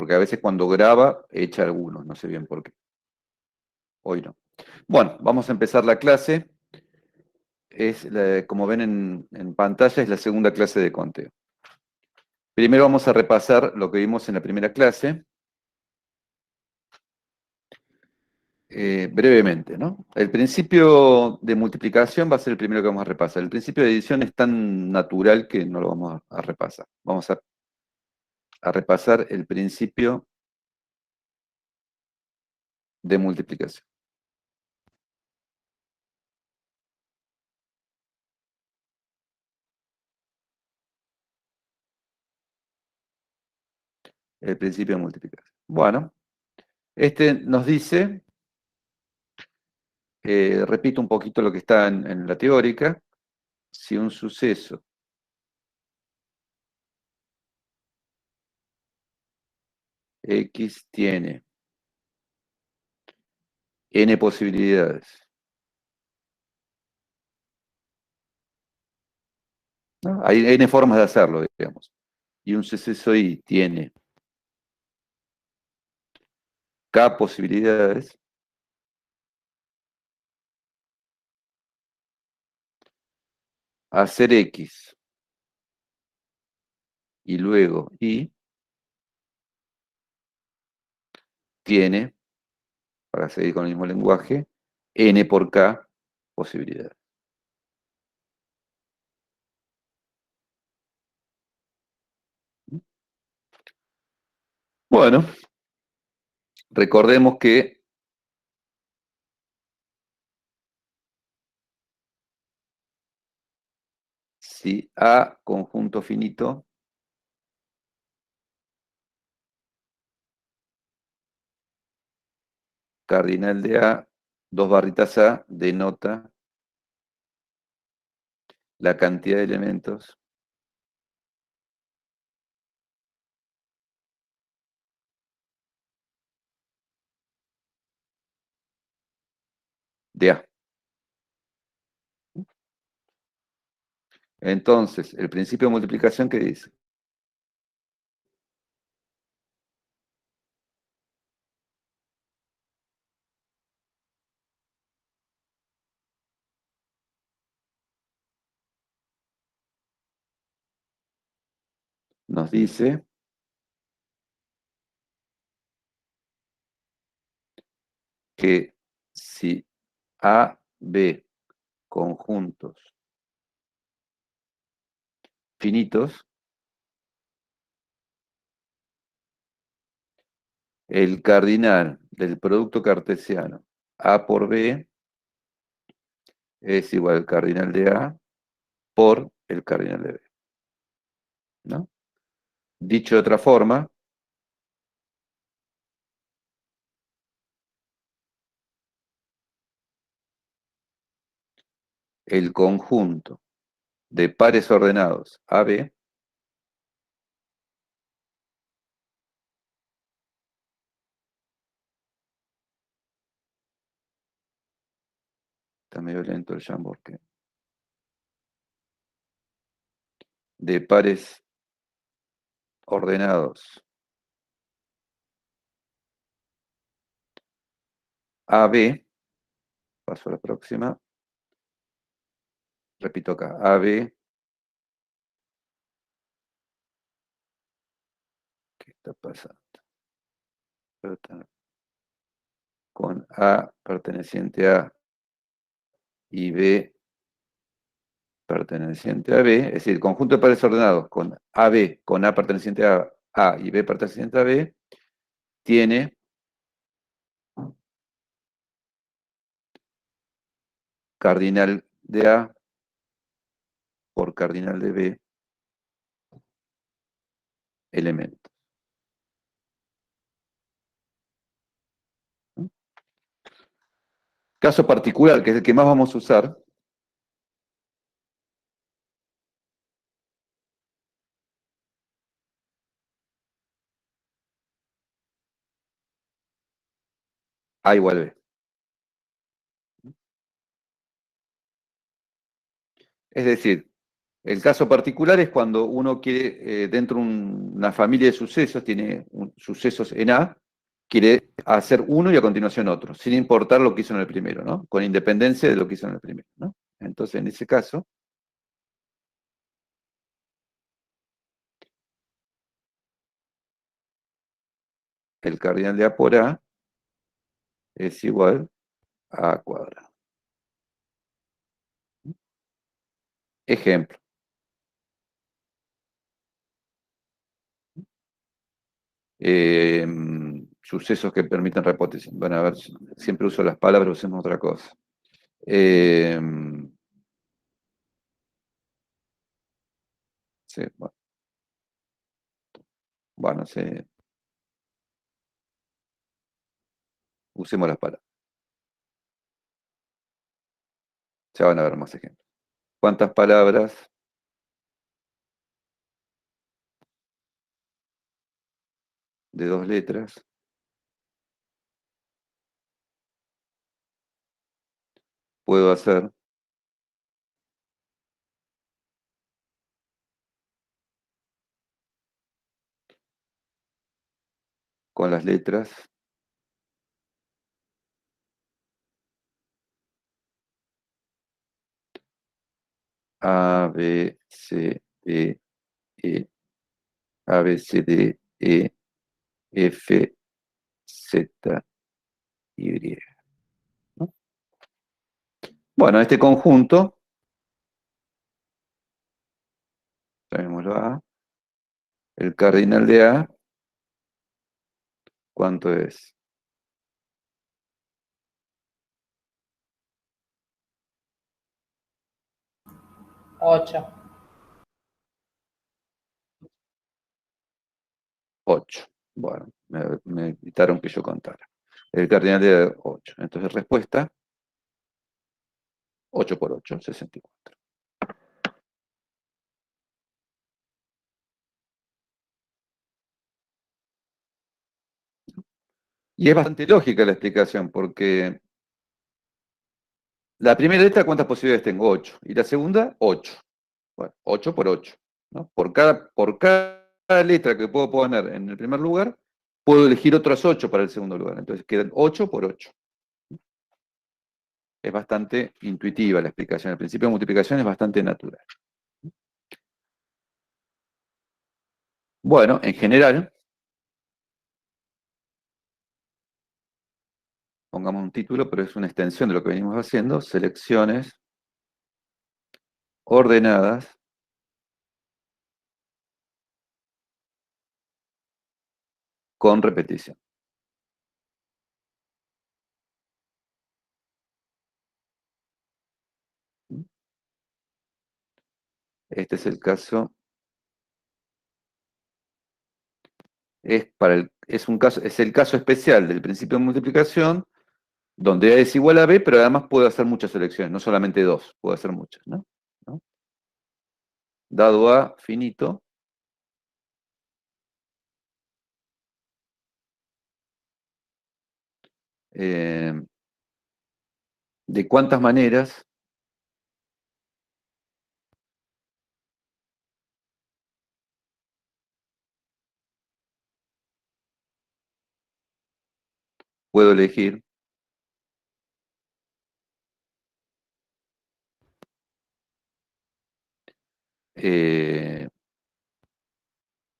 porque a veces cuando graba echa algunos, no sé bien por qué. Hoy no. Bueno, vamos a empezar la clase. Como ven en pantalla, es la segunda clase de conteo. Primero vamos a repasar lo que vimos en la primera clase, brevemente, ¿no? El principio de multiplicación va a ser el primero que vamos a repasar. El principio de división es tan natural que no lo vamos a repasar. Vamos a repasar el principio de multiplicación. El principio de multiplicación. Bueno, este nos dice, repito un poquito lo que está en la teórica, si un suceso X tiene n posibilidades, ¿no? Hay n formas de hacerlo, digamos, y un suceso Y tiene K posibilidades, hacer X y luego Y tiene, para seguir con el mismo lenguaje, n por K posibilidades. Bueno, recordemos que si A conjunto finito cardinal de A, dos barritas A, denota la cantidad de elementos de A. Entonces, el principio de multiplicación, ¿qué dice? Nos dice que si A, B, conjuntos finitos, el cardinal del producto cartesiano A por B es igual al cardinal de A por el cardinal de B, ¿no? Dicho de otra forma, el conjunto de pares ordenados AB está medio lento el Jamboard, de pares ordenados AB, paso a la próxima, repito acá, AB, ¿qué está pasando? Con A perteneciente a y B perteneciente a B, es decir, conjunto de pares ordenados con AB, con A perteneciente a y B perteneciente a B, tiene cardinal de A por cardinal de B elementos. Caso particular, que es el que más vamos a usar, A igual B. Es decir, El caso particular es cuando uno quiere, dentro de una familia de sucesos, tiene sucesos en A, quiere hacer uno y a continuación otro, sin importar lo que hizo en el primero, ¿no? Con independencia de lo que hizo en el primero, ¿no? Entonces, en ese caso, el cardinal de A por A es igual a A cuadrado. Ejemplo. eh, Sucesos que permiten repetición. Bueno, a ver, siempre uso las palabras, usemos otra cosa. Eh, sí, bueno, sí, usemos las palabras. Ya van a ver más ejemplos. ¿Cuántas palabras de dos letras puedo hacer con las letras A, B, C, D, E, A, B, C, D, E, F, Z, Y? ¿No? Bueno, este conjunto, llamémoslo A, el cardinal de A, ¿cuánto es? 8. 8. Bueno, me evitaron que yo contara. El cardinal de 8. Entonces, respuesta, 8 por 8, 64. Y es bastante lógica la explicación, porque la primera letra, ¿cuántas posibilidades tengo? 8. Y la segunda, 8. Bueno, 8 por 8. ¿No? Por cada letra que puedo poner en el primer lugar, puedo elegir otras 8 para el segundo lugar. Entonces quedan 8 por 8. Es bastante intuitiva la explicación. El principio de multiplicación es bastante natural. Bueno, en general, pongamos un título, pero es una extensión de lo que venimos haciendo, selecciones ordenadas con repetición. Este es el caso, es el caso especial del principio de multiplicación, donde A es igual a B, pero además puedo hacer muchas selecciones, no solamente dos, puedo hacer muchas, ¿no? ¿No? Dado A finito, eh, ¿de cuántas maneras puedo elegir eh,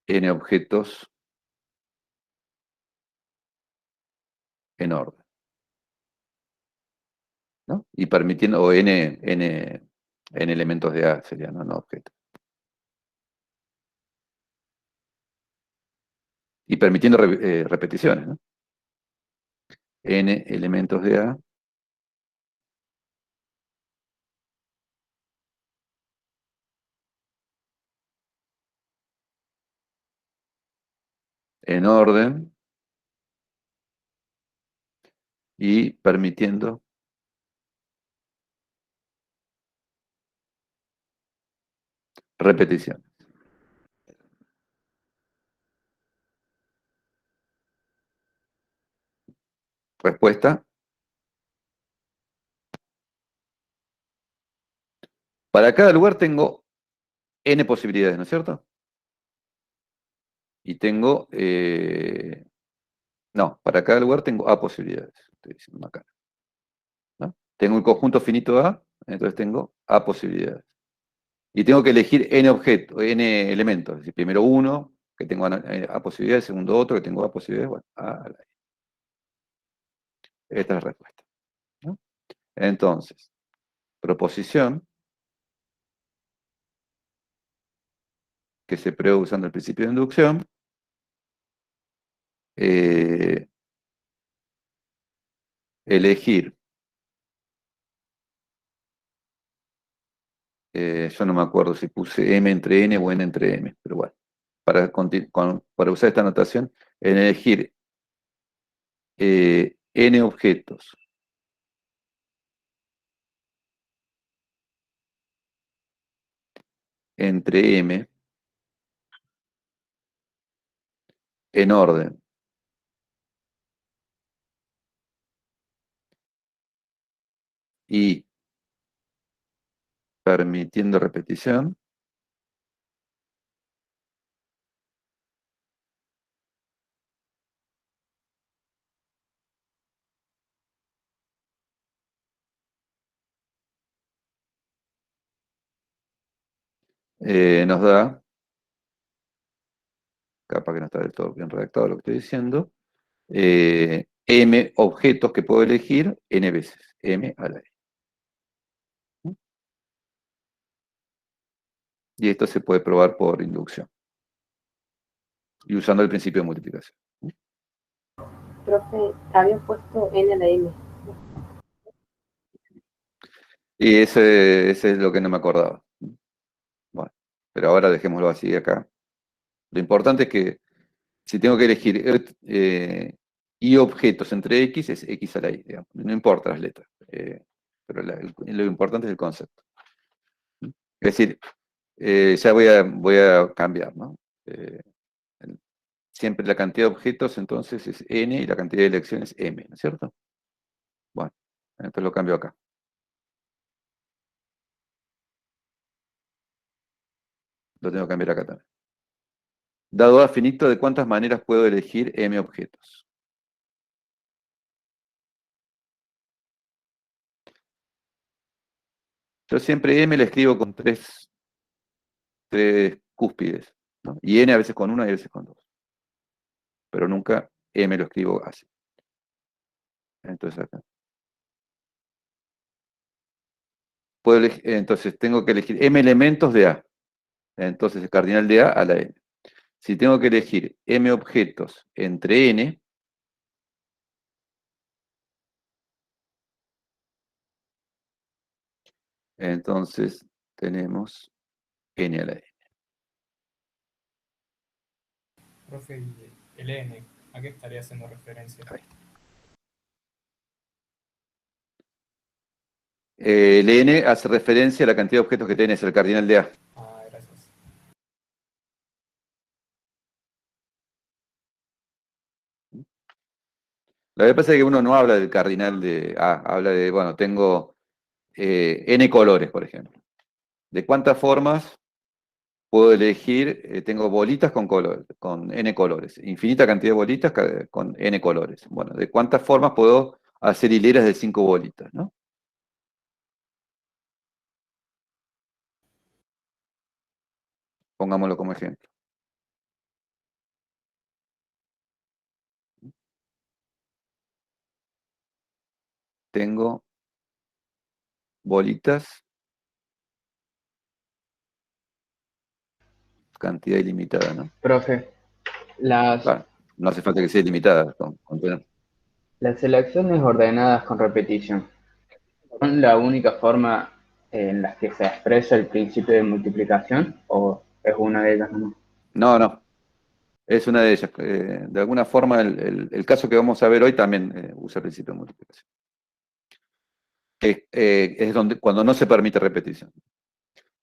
n objetos en orden, ¿no? Y permitiendo, o n elementos de A serían, no objetos. Y permitiendo repeticiones, ¿no? N elementos de A en orden y permitiendo repetición. Respuesta. Para cada lugar tengo n posibilidades, ¿no es cierto? Y tengo, no, para cada lugar tengo a posibilidades, estoy diciendo acá, ¿no? Tengo un conjunto finito A, entonces tengo a posibilidades. Y tengo que elegir n objetos, n elementos, es decir, primero uno, que tengo a posibilidades, segundo otro, que tengo a posibilidades, bueno, esta es la respuesta, ¿no? Entonces, proposición, que se prueba usando el principio de inducción, eh, elegir, yo no me acuerdo si puse m entre n o n entre m, pero bueno, para usar esta notación, elegir n objetos entre m en orden y permitiendo repetición, nos da, capaz que no está del todo bien redactado lo que estoy diciendo, m objetos que puedo elegir n veces, m a la n. Y esto se puede probar por inducción y usando el principio de multiplicación. Profe, había puesto N a la M. Y ese es lo que no me acordaba. Bueno, pero ahora dejémoslo así acá. Lo importante es que si tengo que elegir y objetos entre x, es x a la y, digamos. No importa las letras. Pero lo importante es el concepto. Es decir, ya voy a cambiar, ¿no? El- Siempre la cantidad de objetos entonces es n y la cantidad de elecciones m, ¿no es cierto? Bueno, entonces lo cambio acá. Lo tengo que cambiar acá también. Dado A finito, ¿de cuántas maneras puedo elegir m objetos? Yo siempre m le escribo con tres cúspides, ¿no? Y n a veces con una y a veces con dos. Pero nunca m lo escribo así. Entonces acá. Entonces tengo que elegir m elementos de A. Entonces el cardinal de A la n. Si tengo que elegir m objetos entre n, entonces tenemos n a la n. Profe, ¿y el N, a qué estaría haciendo referencia? Ahí está. El n hace referencia a la cantidad de objetos que tiene, es el cardinal de A. Ah, gracias. Lo que pasa es que uno no habla del cardinal de A, habla de, bueno, tengo n colores, por ejemplo. ¿De cuántas formas puedo elegir? Tengo bolitas con n colores, infinita cantidad de bolitas con n colores. Bueno, ¿de cuántas formas puedo hacer hileras de 5 bolitas, ¿no? Pongámoslo como ejemplo. Tengo bolitas, cantidad ilimitada, ¿no? Profe, las, Claro, no hace falta que sea ilimitada. las selecciones ordenadas con repetición son la única forma en la que se expresa el principio de multiplicación o es una de ellas nomás. No, no, es una de ellas. De alguna forma, el caso que vamos a ver hoy también usa el principio de multiplicación. Es donde, cuando no se permite repetición.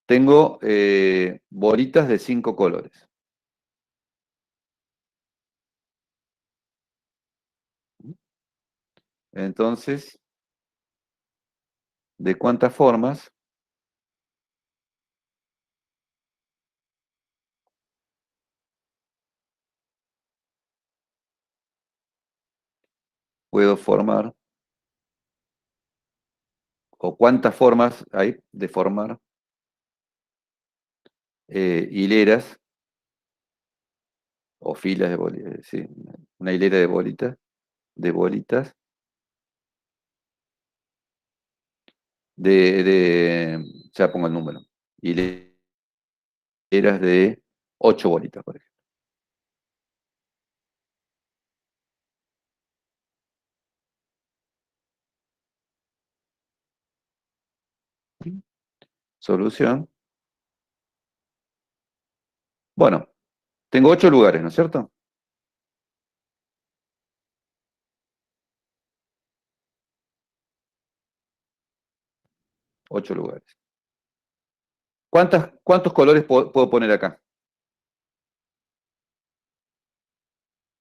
Tengo bolitas de 5 colores. Entonces, ¿de cuántas formas puedo formar, o cuántas formas hay de formar hileras o filas de bolitas, sí, una hilera de bolitas, ya pongo el número, hileras de 8 bolitas, por ejemplo. Solución. Bueno, tengo 8 lugares, ¿no es cierto? Ocho lugares. ¿Cuántos colores puedo poner acá?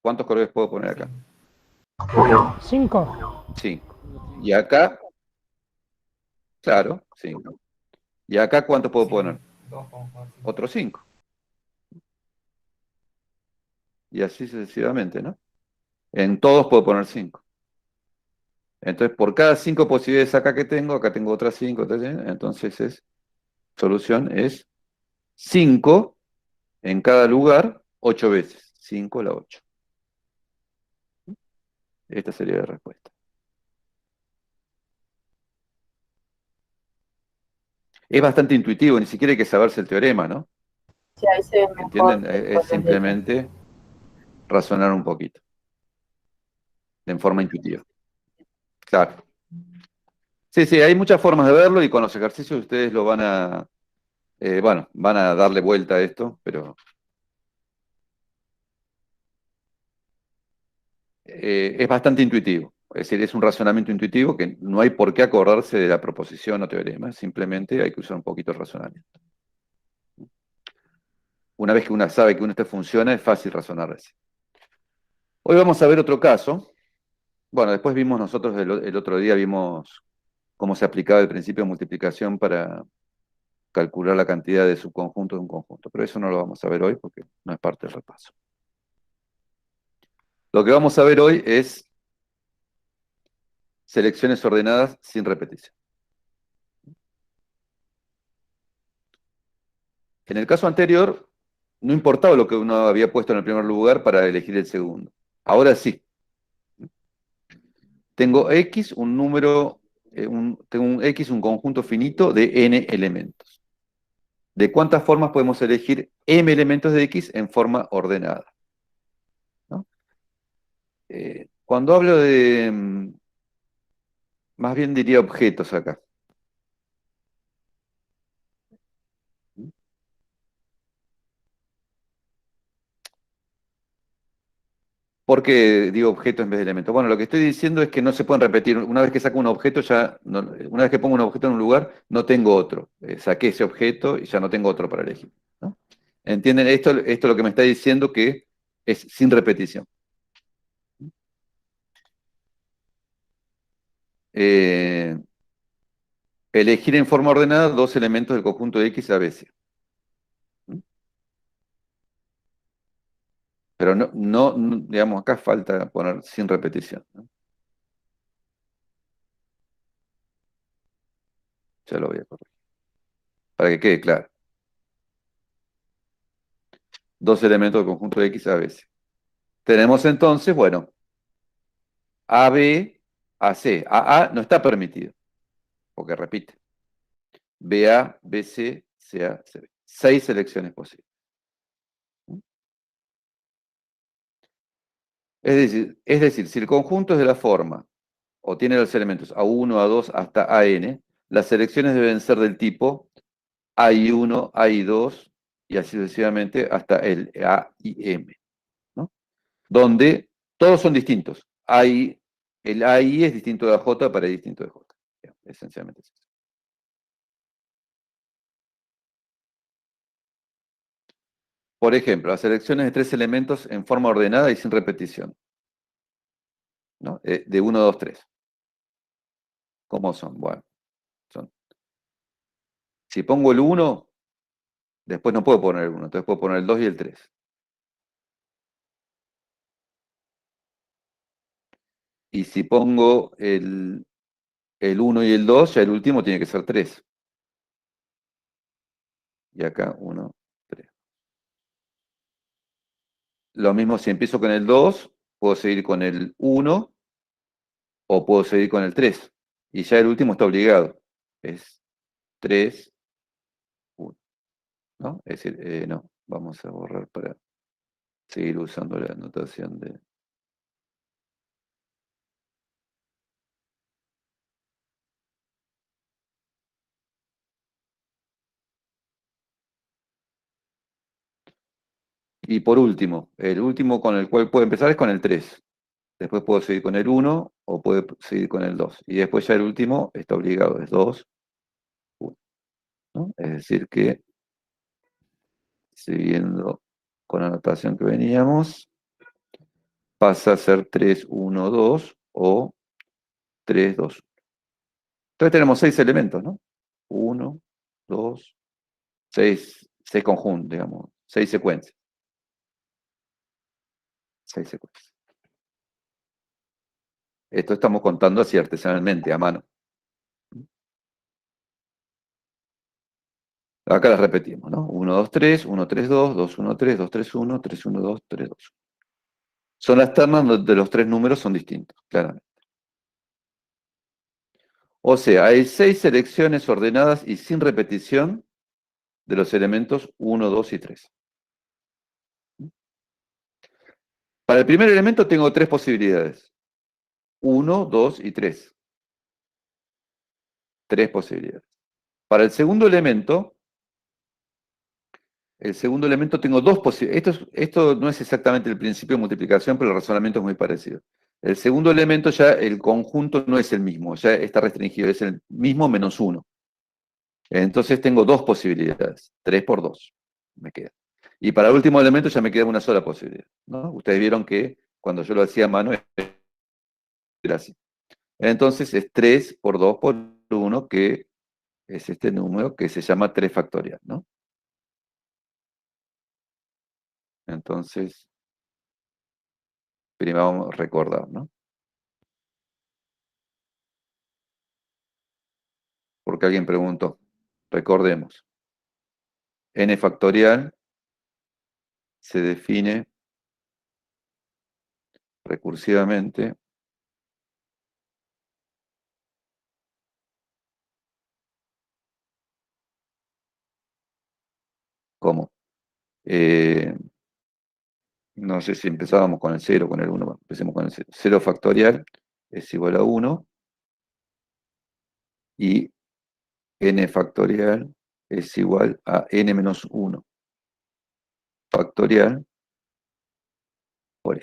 ¿Cuántos colores puedo poner acá? 5. 5. Y acá, claro, 5. ¿Y acá cuánto puedo Sí, poner? 2 vamos a ver si- Otros 5. Y así sucesivamente, ¿no? En todos puedo poner 5. Entonces, por cada 5 posibilidades acá que tengo, acá tengo otras 5. Entonces, solución es 5 en cada lugar, 8 veces. 5 a la 8. Esta sería la respuesta. Es bastante intuitivo, ni siquiera hay que saberse el teorema, ¿no? Sí, ahí se ve mejor ¿Entienden? con Es las letras. simplemente razonar un poquito, en forma intuitiva. Claro. Sí, sí, hay muchas formas de verlo y con los ejercicios ustedes lo van a darle vuelta a esto, pero es bastante intuitivo. Es decir, es un razonamiento intuitivo que no hay por qué acordarse de la proposición o teorema, simplemente hay que usar un poquito el razonamiento. Una vez que uno sabe que esto funciona, es fácil razonar así. Hoy vamos a ver otro caso. Bueno, después vimos nosotros el otro día, vimos cómo se aplicaba el principio de multiplicación para calcular la cantidad de subconjuntos de un conjunto, pero eso no lo vamos a ver hoy porque no es parte del repaso. Lo que vamos a ver hoy es selecciones ordenadas sin repetición. En el caso anterior, no importaba lo que uno había puesto en el primer lugar para elegir el segundo. Ahora sí. Tengo X, un número, tengo un X, un conjunto finito de n elementos. ¿De cuántas formas podemos elegir m elementos de X en forma ordenada? ¿No? Cuando hablo de, más bien diría objetos acá. ¿Por qué digo objeto en vez de elemento? Bueno, lo que estoy diciendo es que no se pueden repetir. Una vez que saco un objeto, una vez que pongo un objeto en un lugar, no tengo otro. Saqué ese objeto y ya no tengo otro para elegir, ¿no? ¿Entienden? Esto lo que me está diciendo que es sin repetición. Eh, Elegir en forma ordenada dos elementos del conjunto de X a veces. Pero digamos, acá falta poner sin repetición, ¿no? Ya lo voy a corregir. Para que quede claro. Dos elementos del conjunto de X a veces. Tenemos entonces, bueno, AB, AC. AA no está permitido, porque repite. BA, BC, CA, CB. 6 selecciones posibles. Es decir, si el conjunto es de la forma, o tiene los elementos A1, A2 hasta AN, las selecciones deben ser del tipo AI1, AI2, y así sucesivamente hasta el A y M, ¿no? Donde todos son distintos. El AI es distinto de AJ para distinto de J. Esencialmente es eso. Por ejemplo, las selecciones de 3 elementos en forma ordenada y sin repetición, ¿no? De 1, 2, 3. ¿Cómo son? Bueno, son. Si pongo el 1, después no puedo poner el 1, entonces puedo poner el 2 y el 3. Y si pongo el 1 y el 2, ya el último tiene que ser 3. Y acá 1, 3. Lo mismo si empiezo con el 2, puedo seguir con el 1 o puedo seguir con el 3. Y ya el último está obligado. Es 3, 1. ¿No? Es decir, no, vamos a borrar para seguir usando la notación de... Y por último, el último con el cual puedo empezar es con el 3. Después puedo seguir con el 1 o puedo seguir con el 2. Y después ya el último está obligado, es 2, 1. ¿No? Es decir que, siguiendo con la notación que veníamos, pasa a ser 3, 1, 2 o 3, 2. Entonces tenemos 6 elementos, ¿no? 1, 2, 6 conjuntos, digamos, 6 secuencias. 6 secuencias. Esto estamos contando así artesanalmente, a mano. Acá las repetimos, ¿no? 1, 2, 3, 1, 3, 2, 2, 1, 3, 2, 3, 1, 3, 1, 2, 3, 2. Son las ternas donde los tres números son distintos, claramente. O sea, hay 6 selecciones ordenadas y sin repetición de los elementos 1, 2 y 3. Para el primer elemento tengo 3 posibilidades. 1, 2 y 3. 3 posibilidades. Para el segundo elemento tengo 2 posibilidades. Esto no es exactamente el principio de multiplicación, pero el razonamiento es muy parecido. El segundo elemento ya el conjunto no es el mismo, ya está restringido, es el mismo menos 1. Entonces tengo 2 posibilidades, 3 por 2 me queda. Y para el último elemento ya me queda una sola posibilidad, ¿no? Ustedes vieron que cuando yo lo hacía a mano era así. Entonces es 3 por 2 por 1, que es este número que se llama 3 factorial, ¿no? Entonces, primero vamos a recordar, ¿no? Porque alguien preguntó. Recordemos. N factorial se define recursivamente como, no sé si empezábamos con el 0 o con el 1, bueno, empecemos con el 0. 0 factorial es igual a 1 y n factorial es igual a n menos 1 factorial por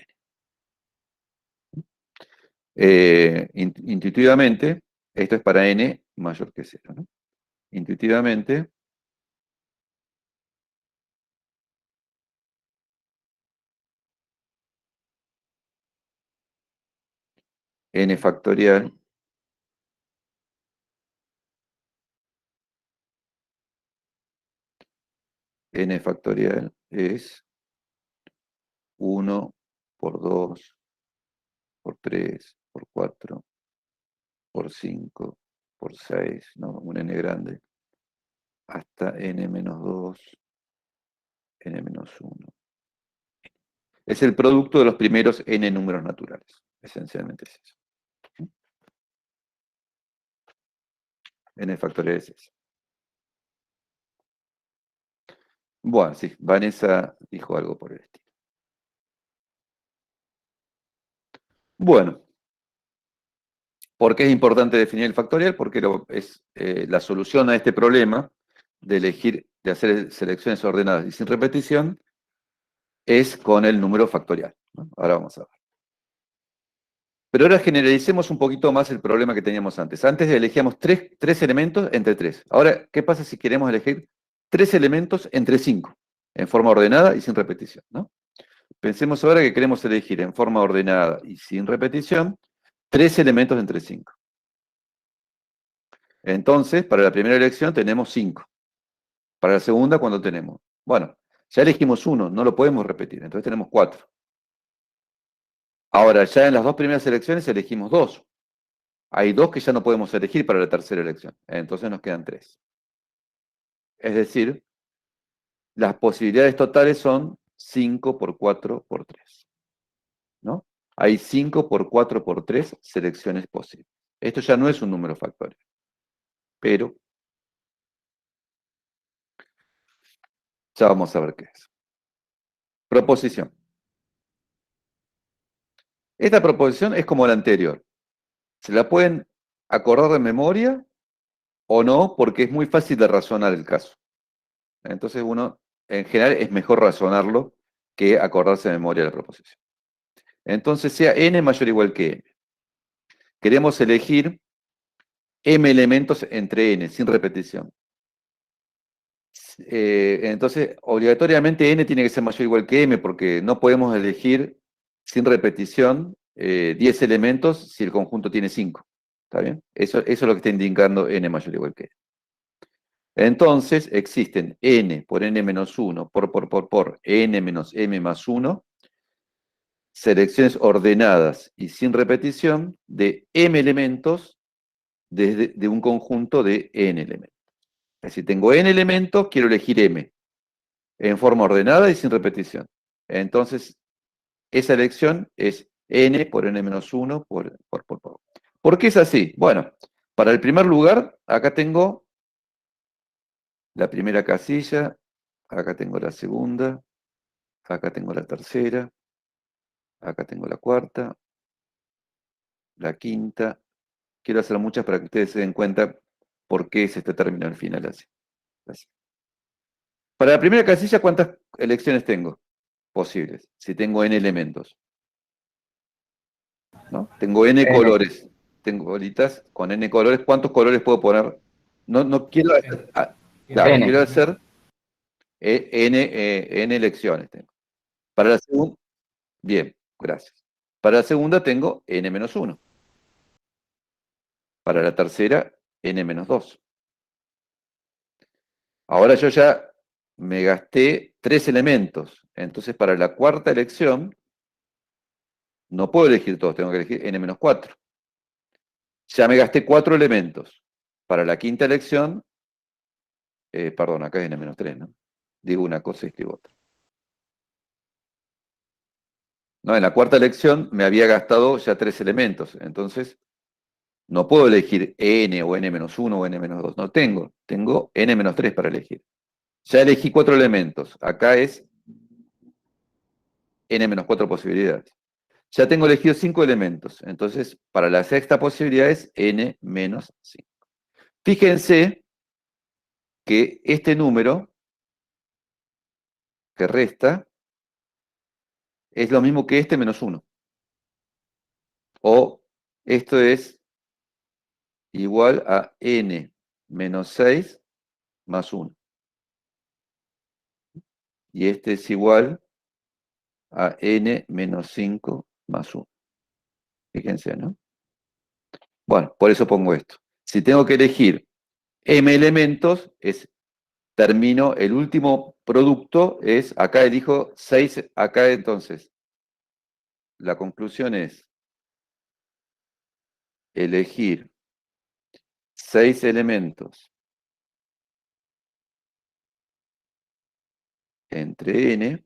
n. Intuitivamente, esto es para n mayor que 0, ¿no? Intuitivamente, n factorial es 1 por 2 por 3 por 4 por 5 por 6, ¿no? Un n grande, hasta n menos 2, n menos 1. Es el producto de los primeros n números naturales. Esencialmente es eso. N factorial es eso. Bueno, sí, Vanessa dijo algo por el estilo. Bueno, ¿por qué es importante definir el factorial? Porque es la solución a este problema de elegir, de hacer selecciones ordenadas y sin repetición, es con el número factorial, ¿no? Ahora vamos a ver. Pero ahora generalicemos un poquito más el problema que teníamos antes. Antes elegíamos tres elementos entre 3. Ahora, ¿qué pasa si queremos elegir 3 elementos entre 5? En forma ordenada y sin repetición, ¿no? Pensemos ahora que queremos elegir en forma ordenada y sin repetición 3 elementos entre 5. Entonces, para la primera elección tenemos 5. Para la segunda, ¿cuánto tenemos? Bueno, ya elegimos 1, no lo podemos repetir, entonces tenemos 4. Ahora, ya en las dos primeras elecciones elegimos 2. Hay 2 que ya no podemos elegir para la tercera elección. Entonces nos quedan 3. Es decir, las posibilidades totales son 5 por 4 por 3. ¿No? Hay 5 por 4 por 3 selecciones posibles. Esto ya no es un número factorial. Pero ya vamos a ver qué es. Proposición. Esta proposición es como la anterior. Se la pueden acordar de memoria o no, porque es muy fácil de razonar el caso. Entonces uno, en general, es mejor razonarlo que acordarse de memoria la proposición. Entonces sea n mayor o igual que n. Queremos elegir m elementos entre n, sin repetición. Entonces, obligatoriamente n tiene que ser mayor o igual que m, porque no podemos elegir sin repetición 10 elementos si el conjunto tiene 5. ¿Está bien? Eso es lo que está indicando n mayor o igual que n. Entonces, existen n por n menos 1 por n menos m más 1, selecciones ordenadas y sin repetición de m elementos de un conjunto de n elementos. Es decir, tengo n elementos, quiero elegir m, en forma ordenada y sin repetición. Entonces, esa elección es n por n menos 1 por. ¿Por qué es así? Bueno, para el primer lugar, acá tengo la primera casilla, acá tengo la segunda, acá tengo la tercera, acá tengo la cuarta, la quinta. Quiero hacer muchas para que ustedes se den cuenta por qué es este término al final así. Para la primera casilla, ¿cuántas elecciones tengo posibles? Si tengo n elementos. ¿No? Tengo n N. colores. Tengo bolitas con n colores. ¿Cuántos colores puedo poner? No quiero hacer, claro, N. quiero hacer n elecciones. Tengo. Para la segunda, bien, gracias. Para la segunda tengo n menos 1. Para la tercera, n menos 2. Ahora yo ya me gasté 3 elementos. Entonces, para la cuarta elección, no puedo elegir todos, tengo que elegir n menos 4. Ya me gasté 4 elementos. Para la quinta elección, perdón, acá es n menos 3, ¿no? Digo una cosa y escribo otra. No, en la cuarta elección me había gastado ya 3 elementos. Entonces, no puedo elegir n o n menos 1 o n menos 2. No tengo. Tengo n menos 3 para elegir. Ya elegí 4 elementos. Acá es n menos 4 posibilidades. Ya tengo elegido 5 elementos. Entonces, para la sexta posibilidad es n menos 5. Fíjense que este número que resta es lo mismo que este menos 1. O esto es igual a n menos 6 más 1. Y este es igual a n menos 5 más 1. Fíjense, ¿no? Bueno, por eso pongo esto. Si tengo que elegir m elementos, termino, el último producto es, acá elijo 6, acá entonces, la conclusión es elegir 6 elementos entre n,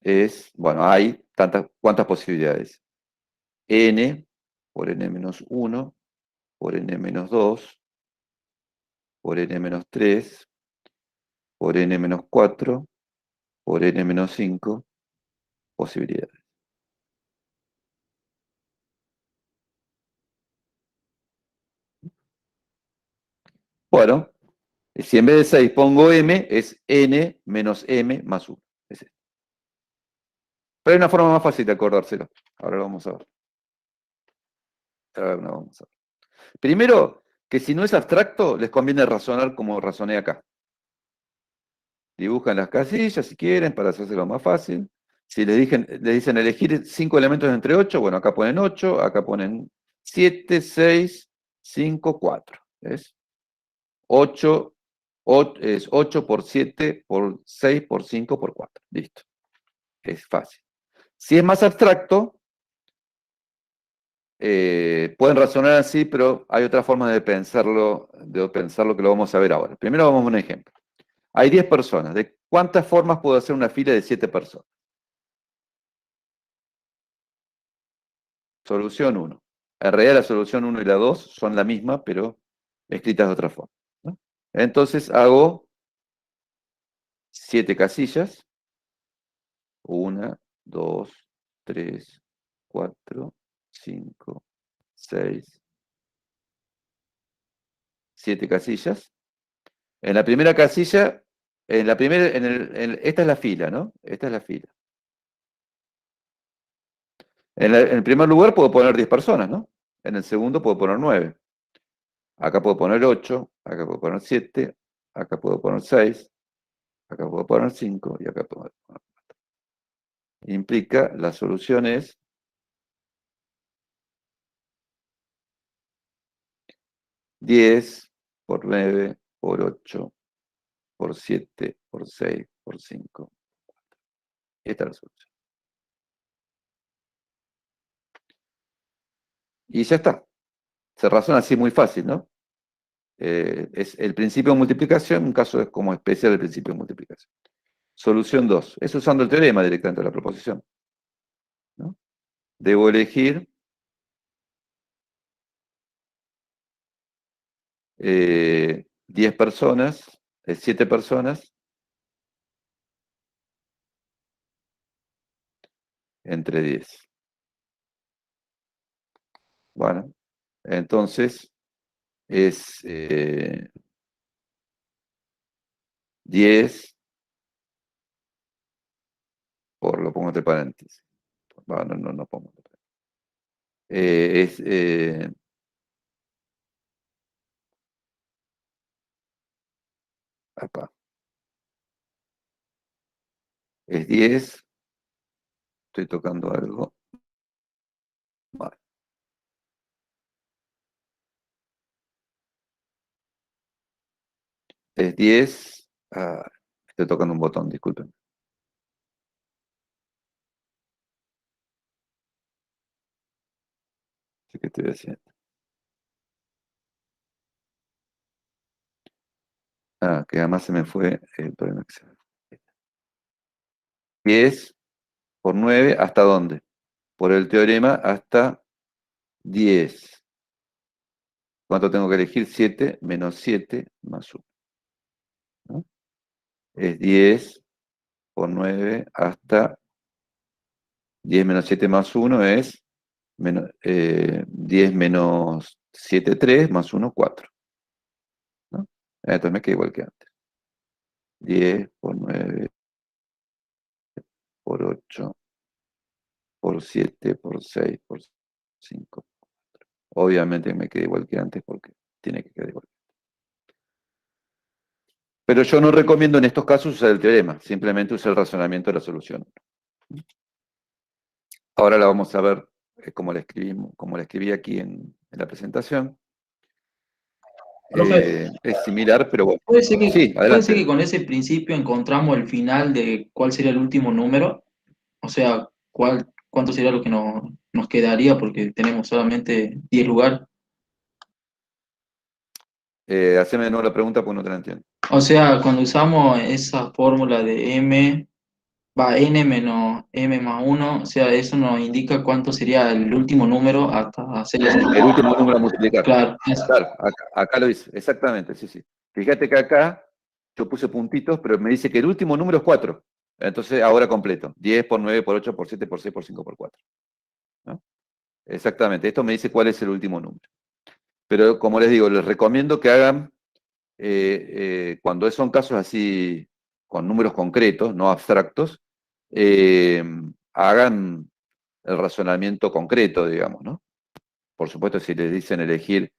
es, bueno, hay ¿cuántas posibilidades? N por n menos 1, por n menos 2, por n menos 3, por n menos 4, por n menos 5 posibilidades. Bueno, si en vez de 6 pongo m, es n menos m más 1. Es esto. Pero hay una forma más fácil de acordárselo. Ahora lo vamos a ver. Ahora lo vamos a ver. Primero, que si no es abstracto, les conviene razonar como razoné acá. Dibujan las casillas si quieren para hacérselo más fácil. Si les dicen elegir 5 elementos entre 8, bueno, acá ponen 8, acá ponen 7, 6, 5, 4. ¿Ves? 8 es 8 por 7 por 6 por 5 por 4. Listo. es fácil. Si es más abstracto, pueden razonar así, pero hay otra forma de pensarlo que lo vamos a ver ahora. Primero vamos a un ejemplo. Hay 10 personas. ¿De cuántas formas puedo hacer una fila de 7 personas? Solución 1. En realidad la solución 1 y la 2 son la misma, pero escritas de otra forma, ¿no? Entonces hago 7 casillas. 1, 2, 3, 4, 5, 6, 7 casillas. En la primera casilla, esta es la fila, ¿no? Esta es la fila. En el primer lugar puedo poner 10 personas, ¿no? En el segundo puedo poner 9. Acá puedo poner 8, acá puedo poner 7, acá puedo poner 6, acá puedo poner 5 y acá puedo poner 4. Implica, la solución es 10 por 9 por 8 por 7 por 6 por 5. Esta es la solución. Y ya está. Se razona así muy fácil, ¿no? Es el principio de multiplicación, un caso es como especial del principio de multiplicación. Solución 2. Es usando el teorema directamente de la proposición, ¿no? Debo elegir 10 personas, 7 personas, entre 10. Bueno, entonces es 10 por, lo pongo entre paréntesis. Bueno, no pongo entre paréntesis. Apa, es 10, estoy tocando algo. Vale. Es 10, estoy tocando un botón, disculpen. ¿Qué estoy haciendo? Que además se me fue el problema que se me fue. 10 por 9, ¿hasta dónde? Por el teorema hasta 10. ¿Cuánto tengo que elegir? 7 menos 7 más 1, ¿no? Es 10 por 9 hasta 10 menos 7 más 1 es 10 menos 7, 3, más 1, 4, ¿no? Entonces me queda igual que antes. 10 por 9 por 8 por 7 por 6 por 5. Obviamente me queda igual que antes porque tiene que quedar igual. Pero yo no recomiendo en estos casos usar el teorema, simplemente usar el razonamiento de la solución. Ahora la vamos a ver como la escribí aquí en la presentación. Profe, Es similar, pero bueno. ¿puede ser Sí, puede ser que adelante. con ese principio encontramos el final de cuál sería el último número? O sea, cuánto sería lo que nos quedaría porque tenemos solamente 10 lugares. Haceme de nuevo la pregunta porque no te la entiendo. O sea, cuando usamos esa fórmula de n menos m más uno, o sea, eso nos indica cuánto sería el último número hasta hacer El último número a multiplicar. Claro, eso. Claro, acá lo hice, exactamente, sí, sí. Fíjate que acá yo puse puntitos, pero me dice que el último número es 4. Entonces ahora completo. 10 por 9 por 8 por 7 por 6 por 5 por 4, ¿no? Exactamente, esto me dice cuál es el último número. Pero como les digo, les recomiendo que hagan, cuando son casos así, con números concretos, no abstractos, hagan el razonamiento concreto, digamos, ¿no? Por supuesto, si les dicen elegir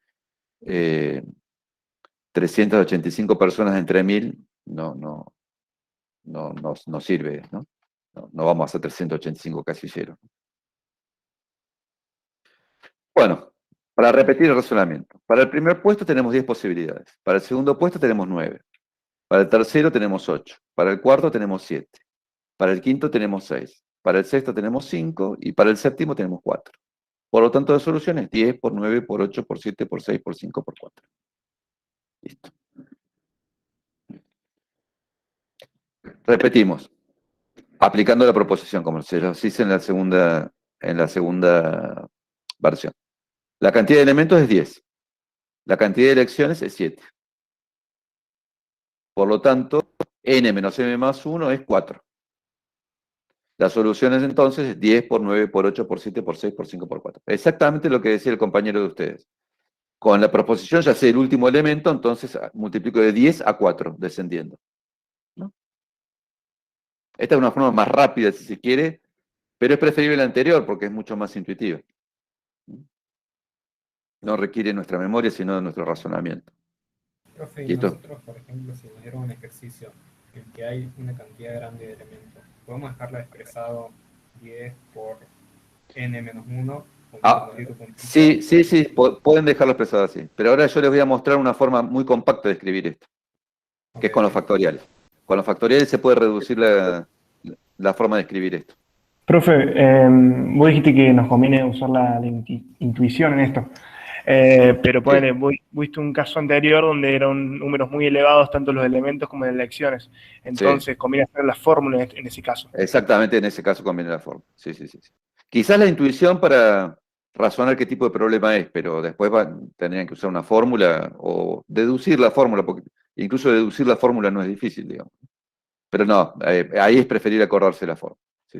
385 personas entre 1000, no sirve, ¿no? No vamos a hacer 385 casilleros. Bueno, para repetir el razonamiento. Para el primer puesto tenemos 10 posibilidades. Para el segundo puesto tenemos 9. Para el tercero tenemos 8. Para el cuarto tenemos 7. Para el quinto tenemos 6. Para el sexto tenemos 5 y para el séptimo tenemos 4. Por lo tanto, la solución es 10 por 9 por 8 por 7 por 6 por 5 por 4. Listo. Repetimos, aplicando la proposición, como se los hice en la segunda versión. La cantidad de elementos es 10. La cantidad de elecciones es 7. Por lo tanto, n menos m más 1 es 4. La solución es entonces 10 por 9 por 8 por 7 por 6 por 5 por 4. Exactamente lo que decía el compañero de ustedes. Con la proposición ya sé el último elemento, entonces multiplico de 10 a 4, descendiendo, ¿no? Esta es una forma más rápida, si se quiere, pero es preferible la anterior porque es mucho más intuitiva. No requiere nuestra memoria, sino de nuestro razonamiento. Profe, Y y esto, nosotros, por ejemplo, si nos dieron un ejercicio en el que hay una cantidad grande de elementos, ¿podemos dejarla expresado 10 por n menos 1? sí, pueden dejarlo expresado así. Pero ahora yo les voy a mostrar una forma muy compacta de escribir esto, que es con los factoriales. Con los factoriales se puede reducir la forma de escribir esto. Profe, vos dijiste que nos conviene usar la intuición en esto, pero ponele, viste un caso anterior donde eran números muy elevados, tanto los elementos como las elecciones. Entonces, conviene hacer la fórmula en ese caso. Exactamente, en ese caso conviene la fórmula. Sí. Quizás la intuición para razonar qué tipo de problema es, pero después tendrían que usar una fórmula o deducir la fórmula, porque incluso deducir la fórmula no es difícil, digamos. Pero no, ahí es preferible acordarse la fórmula. Sí,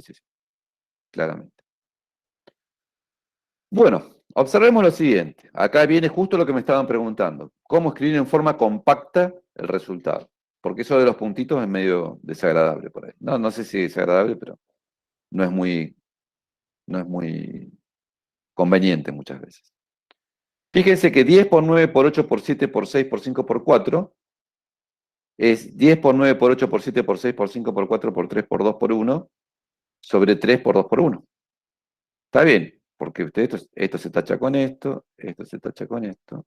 claramente. Bueno, observemos lo siguiente. Acá viene justo lo que me estaban preguntando. ¿Cómo escribir en forma compacta el resultado? Porque eso de los puntitos es medio desagradable por ahí. No sé si es desagradable, pero no es muy conveniente muchas veces. Fíjense que 10 por 9 por 8 por 7 por 6 por 5 por 4 es 10 por 9 por 8 por 7 por 6 por 5 por 4 por 3 por 2 por 1 sobre 3 por 2 por 1. Está bien, porque esto se tacha con esto se tacha con esto.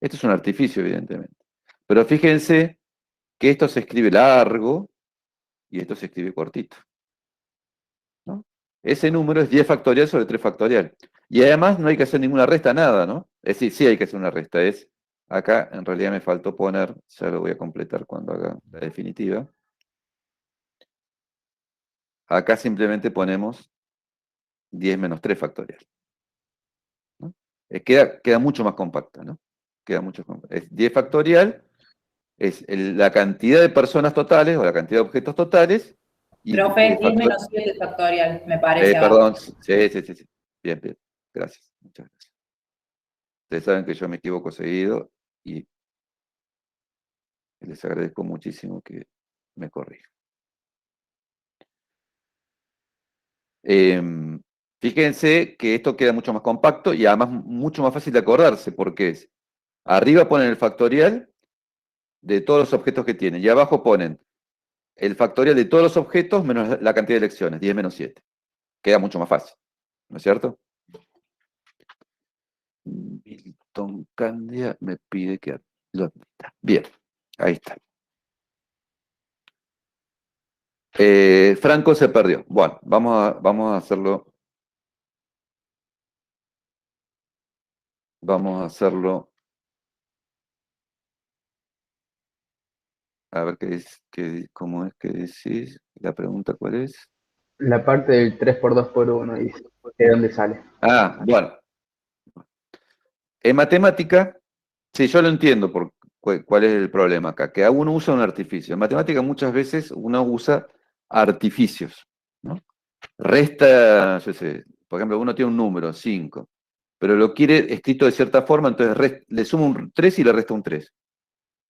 Esto es un artificio, evidentemente. Pero fíjense que esto se escribe largo y esto se escribe cortito, ¿no? Ese número es 10 factorial sobre 3 factorial. Y además no hay que hacer ninguna resta, nada, ¿no? Es decir, sí hay que hacer una resta. Acá en realidad me faltó poner, ya lo voy a completar cuando haga la definitiva. Acá simplemente ponemos 10 menos 3 factorial, ¿no? Queda mucho más compacta, ¿no? Queda mucho más compacta. Es 10 factorial, es la cantidad de personas totales o la cantidad de objetos totales. Profe, 10 menos 7 factorial, me parece. Perdón, sí. Bien, gracias, muchas gracias. Ustedes saben que yo me equivoco seguido y les agradezco muchísimo que me corrijan. Fíjense que esto queda mucho más compacto y además mucho más fácil de acordarse, porque arriba ponen el factorial de todos los objetos que tienen y abajo ponen el factorial de todos los objetos menos la cantidad de elecciones, 10 menos 7. Queda mucho más fácil, ¿no es cierto? Milton Candia me pide que lo admita. Bien, ahí está. Franco se perdió. Bueno, vamos a hacerlo. Vamos a hacerlo. A ver cómo es que decís. La pregunta, ¿cuál es? La parte del 3 por 2 por 1, dice. ¿De dónde sale? Bueno. En matemática, sí, yo lo entiendo cuál es el problema acá, que uno usa un artificio. En matemática muchas veces uno usa artificios, ¿no? Resta, yo sé, por ejemplo, uno tiene un número, 5, pero lo quiere escrito de cierta forma, entonces le suma un 3 y le resta un 3.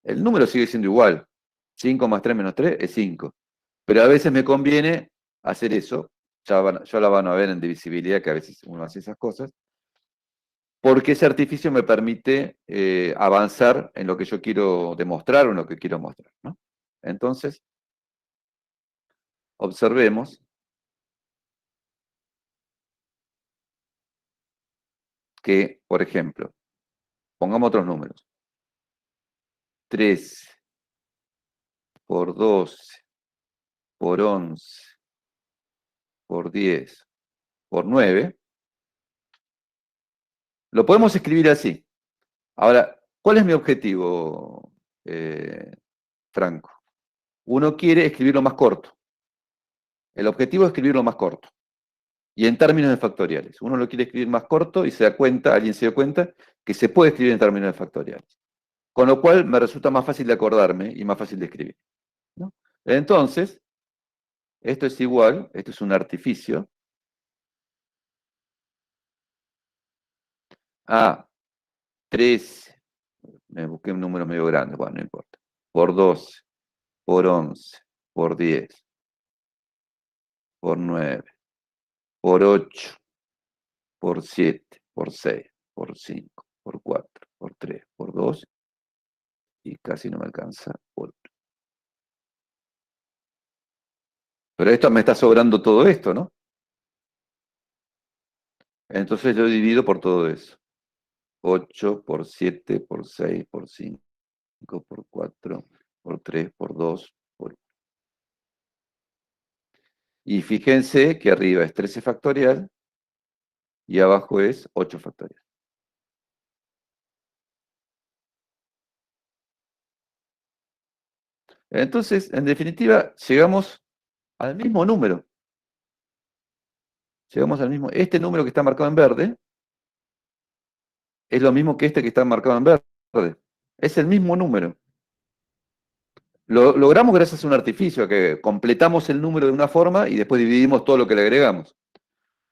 El número sigue siendo igual. 5 más 3 menos 3 es 5. Pero a veces me conviene hacer eso. Ya la van a ver en divisibilidad, que a veces uno hace esas cosas. Porque ese artificio me permite avanzar en lo que yo quiero demostrar o en lo que quiero mostrar, ¿no? Entonces, observemos que, por ejemplo, pongamos otros números. 3 por 12 por 11, por 10, por 9, lo podemos escribir así. Ahora, ¿cuál es mi objetivo, Franco? Uno quiere escribirlo más corto. El objetivo es escribirlo más corto. Y en términos de factoriales. Uno lo quiere escribir más corto y se da cuenta, alguien se dio cuenta, que se puede escribir en términos de factoriales. Con lo cual me resulta más fácil de acordarme y más fácil de escribir, ¿no? Entonces, esto es igual, esto es un artificio, a 13, me busqué un número medio grande, bueno, no importa, por 12, por 11, por 10, por 9, por 8, por 7, por 6, por 5, por 4, por 3, por 2, y casi no me alcanza por 1. Pero esto me está sobrando todo esto, ¿no? Entonces yo divido por todo eso. 8 por 7, por 6, por 5, por 4, por 3, por 2, por 1. Y fíjense que arriba es 13 factorial y abajo es 8 factorial. Entonces, en definitiva, llegamos al mismo número. Llegamos al mismo. Este número que está marcado en verde es lo mismo que este que está marcado en verde. Es el mismo número. Lo logramos gracias a un artificio, que completamos el número de una forma y después dividimos todo lo que le agregamos.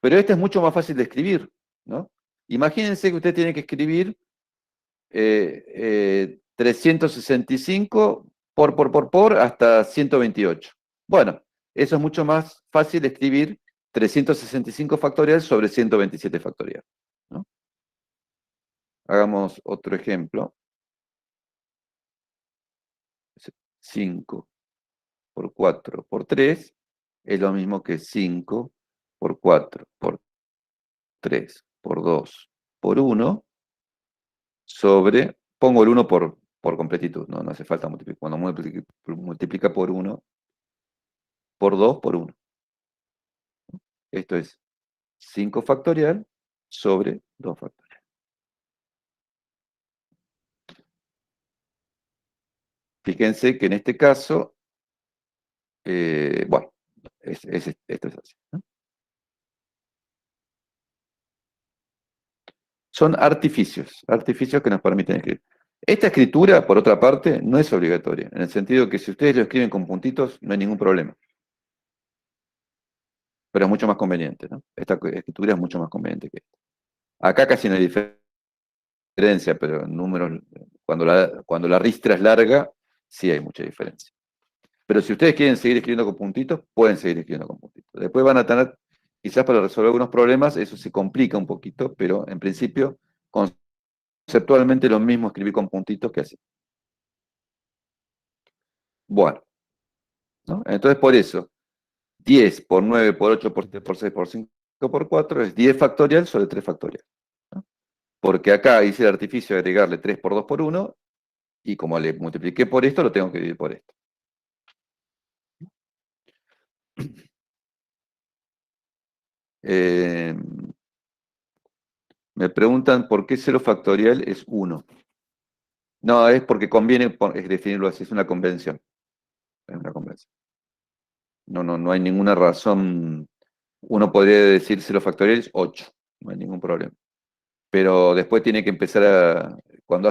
Pero este es mucho más fácil de escribir, ¿no? Imagínense que usted tiene que escribir 365 por hasta 128. Bueno, eso es mucho más fácil de escribir 365 factorial sobre 127 factorial, ¿no? Hagamos otro ejemplo. 5 por 4 por 3 es lo mismo que 5 por 4 por 3 por 2 por 1 sobre, pongo el 1 por completitud, no hace falta multiplicar. Cuando multiplica por 1, por 2 por 1. Esto es 5 factorial sobre 2 factorial. Fíjense que en este caso, bueno, esto es así, ¿no? Son artificios que nos permiten escribir. Esta escritura, por otra parte, no es obligatoria, en el sentido que si ustedes lo escriben con puntitos, no hay ningún problema. Pero es mucho más conveniente, ¿no? Esta escritura es mucho más conveniente que esta. Acá casi no hay diferencia, pero en números, cuando la ristra es larga, sí hay mucha diferencia. Pero si ustedes quieren seguir escribiendo con puntitos, pueden seguir escribiendo con puntitos. Después van a tener, quizás para resolver algunos problemas, eso se complica un poquito, pero en principio, conceptualmente lo mismo escribir con puntitos que así. Bueno, ¿no? Entonces por eso, 10 por 9 por 8 por 7 por 6 por 5 por 4 es 10 factorial sobre 3 factorial, ¿no? Porque acá hice el artificio de agregarle 3 por 2 por 1, y como le multipliqué por esto, lo tengo que dividir por esto. Me preguntan por qué 0 factorial es 1. No, es porque conviene definirlo así, es una convención. Es una convención. No hay ninguna razón. Uno podría decir 0 factorial es 8, no hay ningún problema. Pero después tiene que empezar a, cuando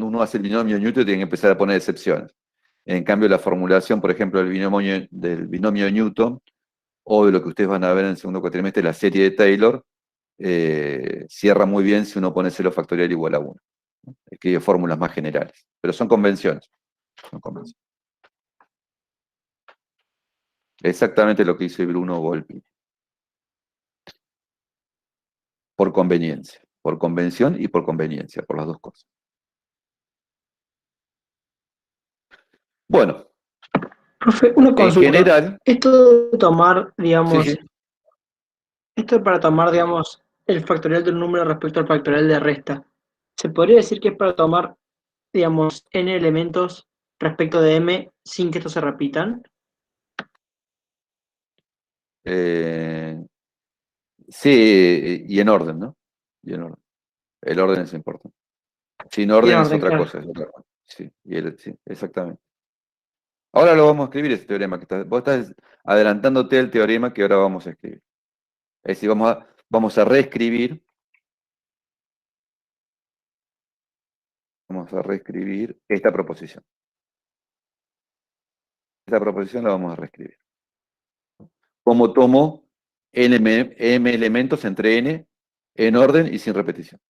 uno hace el binomio Newton, tiene que empezar a poner excepciones. En cambio, la formulación, por ejemplo, del binomio Newton, o de lo que ustedes van a ver en el segundo cuatrimestre, la serie de Taylor, cierra muy bien si uno pone 0 factorial igual a 1. Escribe fórmulas más generales, pero son convenciones. Son convenciones. Exactamente lo que hizo Bruno Volpi. Por conveniencia. Por convención y por conveniencia, por las dos cosas. Bueno. Profe, una consulta. En general, esto de tomar, digamos, sí. Esto es para tomar, digamos, el factorial de un número respecto al factorial de resta. ¿Se podría decir que es para tomar, digamos, n elementos respecto de m sin que estos se repitan? Sí, y en orden, ¿no? Y en orden. El orden es importante. Sin orden es orden, otra claro. cosa. Es otra cosa. Sí, sí, exactamente. Ahora lo vamos a escribir ese teorema vos estás adelantándote al teorema que ahora vamos a escribir. Es decir, vamos a reescribir esta proposición. Esta proposición la vamos a reescribir. Como tomo m elementos entre n en orden y sin repetición.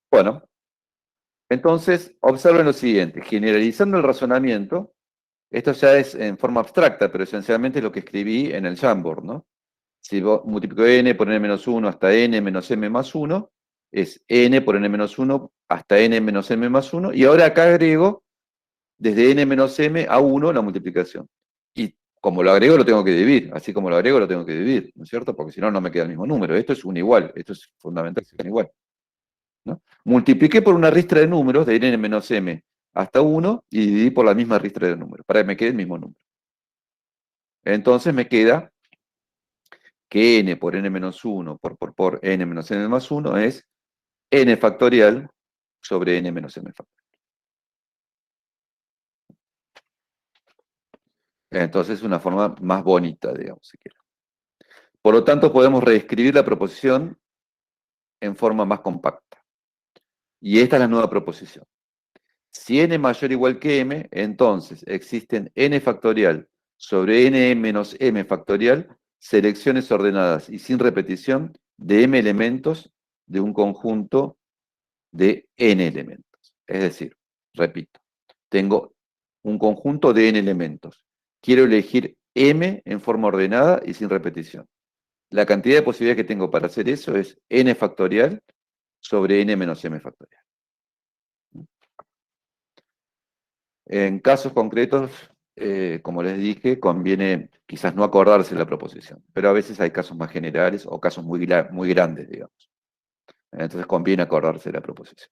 Bueno, entonces observen lo siguiente. Generalizando el razonamiento, esto ya es en forma abstracta, pero esencialmente es lo que escribí en el Jamboard, ¿no? Si vos multiplico n por n menos 1 hasta n menos m más 1, es n por n menos 1 hasta n menos m más 1, y ahora acá agrego desde n menos m a 1 la multiplicación. Y como lo agrego, lo tengo que dividir. Así como lo agrego, lo tengo que dividir, ¿no es cierto? Porque si no, no me queda el mismo número. Esto es un igual, esto es fundamental que sea un igual, ¿no? Multipliqué por una ristra de números de n menos m hasta 1 y dividí por la misma ristra de números, para que me quede el mismo número. Entonces me queda que n por n menos 1 por n menos m más 1 es n factorial sobre n menos m factorial. Entonces es una forma más bonita, digamos, si quiero. Por lo tanto, podemos reescribir la proposición en forma más compacta. Y esta es la nueva proposición. Si n mayor o igual que m, entonces existen n factorial sobre n menos m factorial selecciones ordenadas y sin repetición de m elementos de un conjunto de n elementos. Es decir, repito, tengo un conjunto de n elementos. Quiero elegir m en forma ordenada y sin repetición. La cantidad de posibilidades que tengo para hacer eso es n factorial sobre n menos m factorial. En casos concretos, como les dije, conviene quizás no acordarse la proposición, pero a veces hay casos más generales o casos muy grandes, digamos. Entonces conviene acordarse la proposición.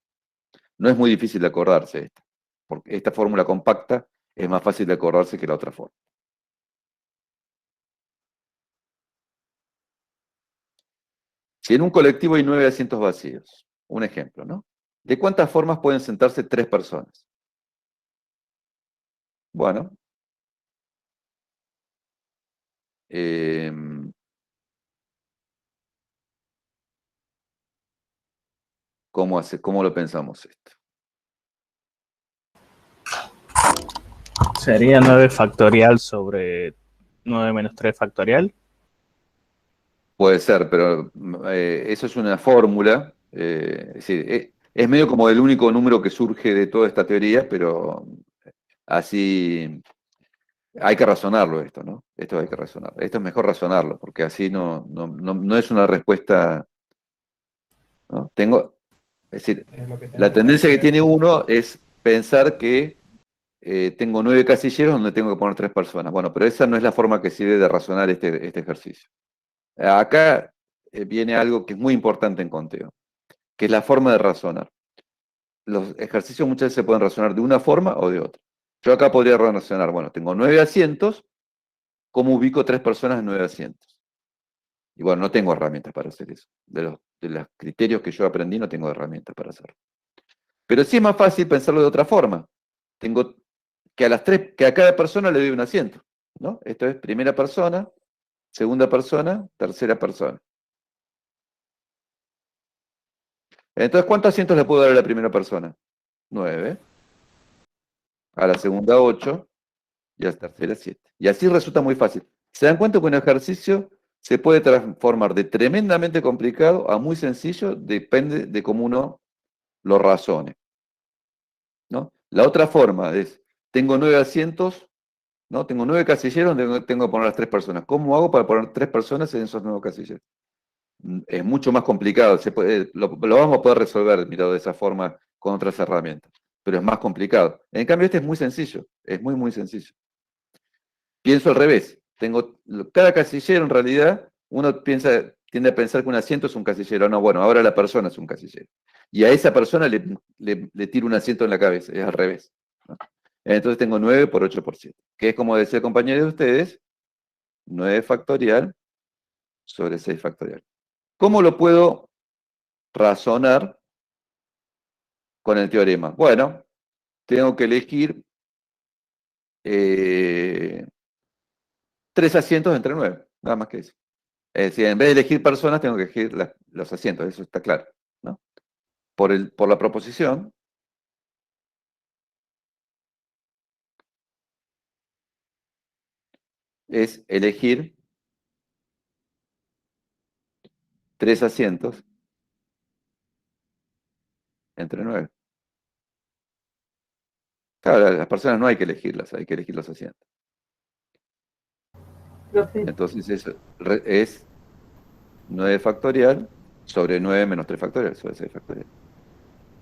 No es muy difícil de acordarse esta, porque esta fórmula compacta es más fácil de acordarse que la otra forma. Si en un colectivo hay 9 asientos vacíos, un ejemplo, ¿no? ¿De cuántas formas pueden sentarse 3 personas? Bueno, ¿cómo lo pensamos esto? Sería 9 factorial sobre 9 menos 3 factorial. Puede ser, pero eso es una fórmula. Es medio como el único número que surge de toda esta teoría, pero así hay que razonarlo esto, ¿no? Esto hay que razonarlo. Esto es mejor razonarlo, porque así no es una respuesta, ¿no? Es decir, la tendencia que tiene uno es pensar que tengo 9 casilleros donde tengo que poner 3 personas. Bueno, pero esa no es la forma que sirve de razonar este ejercicio. Acá viene algo que es muy importante en conteo, que es la forma de razonar. Los ejercicios muchas veces se pueden razonar de una forma o de otra. Yo acá podría razonar, bueno, tengo 9 asientos, ¿cómo ubico 3 personas en 9 asientos? Y bueno, no tengo herramientas para hacer eso. De los criterios que yo aprendí no tengo herramientas para hacerlo. Pero sí es más fácil pensarlo de otra forma. Tengo que a cada persona le doy un asiento, ¿no? Esto es primera persona, segunda persona, tercera persona. Entonces, ¿cuántos asientos le puedo dar a la primera persona? 9. A la segunda 8. Y a la tercera 7. Y así resulta muy fácil. ¿Se dan cuenta que un ejercicio se puede transformar de tremendamente complicado a muy sencillo? Depende de cómo uno lo razone, ¿no? La otra forma es, tengo 9 asientos, ¿no? Tengo 9 casilleros donde tengo que poner las 3 personas. ¿Cómo hago para poner 3 personas en esos 9 casilleros? Es mucho más complicado. Lo vamos a poder resolver, mirado de esa forma, con otras herramientas. Pero es más complicado. En cambio, este es muy sencillo. Es muy, muy sencillo. Pienso al revés. Cada casillero, en realidad, uno piensa, tiende a pensar que un asiento es un casillero. No, bueno, ahora la persona es un casillero. Y a esa persona le tiro un asiento en la cabeza, es al revés, ¿no? Entonces tengo 9 por 8 por 7, que es como decía el compañero de ustedes, 9 factorial sobre 6 factorial. ¿Cómo lo puedo razonar con el teorema? Bueno, tengo que elegir 3 asientos entre 9, nada más que eso. Es decir, en vez de elegir personas, tengo que elegir los asientos, eso está claro, ¿no? Por la proposición, es elegir 3 asientos entre 9. Claro, las personas no hay que elegirlas, hay que elegir los asientos. Profe, Entonces eso es 9 factorial sobre 9 menos 3 factorial sobre 6 factorial.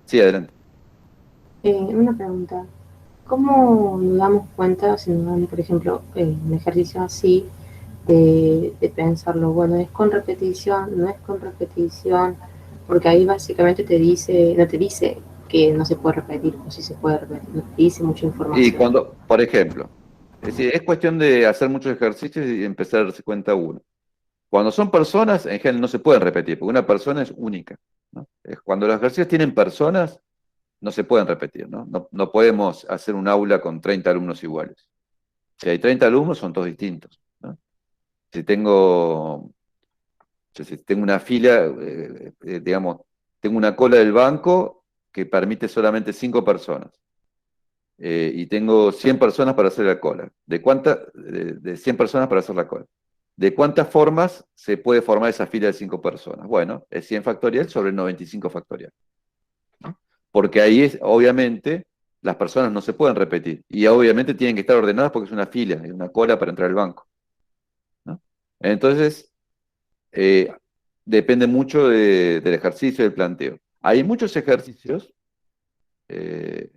Sí, adelante. una pregunta. ¿Cómo nos damos cuenta, si nos dan, por ejemplo, un ejercicio así, de pensarlo, bueno, es con repetición, no es con repetición? Porque ahí básicamente te dice, no te dice que no se puede repetir, o si se puede repetir, no te dice mucha Y información. cuando, por ejemplo, es decir, es cuestión de hacer muchos ejercicios y empezar a darse cuenta uno. Cuando son personas, en general no se pueden repetir, porque una persona es única, ¿no? Cuando los ejercicios tienen personas, no se pueden repetir, ¿no? No podemos hacer un aula con 30 alumnos iguales. Si hay 30 alumnos, son todos distintos, ¿no? Si tengo una fila, digamos, tengo una cola del banco que permite solamente 5 personas, y tengo 100 personas para hacer la cola. De 100 personas para hacer la cola. ¿De cuántas formas se puede formar esa fila de 5 personas? Bueno, es 100 factorial sobre 95 factorial, ¿no? Porque ahí obviamente, las personas no se pueden repetir. Y obviamente tienen que estar ordenadas porque es una fila, es una cola para entrar al banco, ¿no? Entonces, depende mucho del ejercicio y del planteo. Hay muchos ejercicios que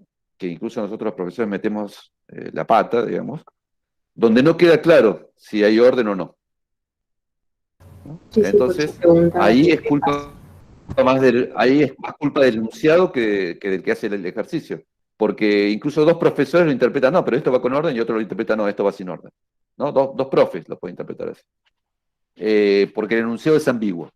incluso nosotros los profesores metemos la pata, digamos, donde no queda claro si hay orden o no, ¿no? Sí, sí, por eso Entonces, preguntaba ahí qué es culpa ahí es más culpa del enunciado que del que hace el ejercicio. Porque incluso dos profesores lo interpretan, no, pero esto va con orden, y otro lo interpreta, no, esto va sin orden, ¿no? Dos profes lo pueden interpretar así. Porque el enunciado es ambiguo.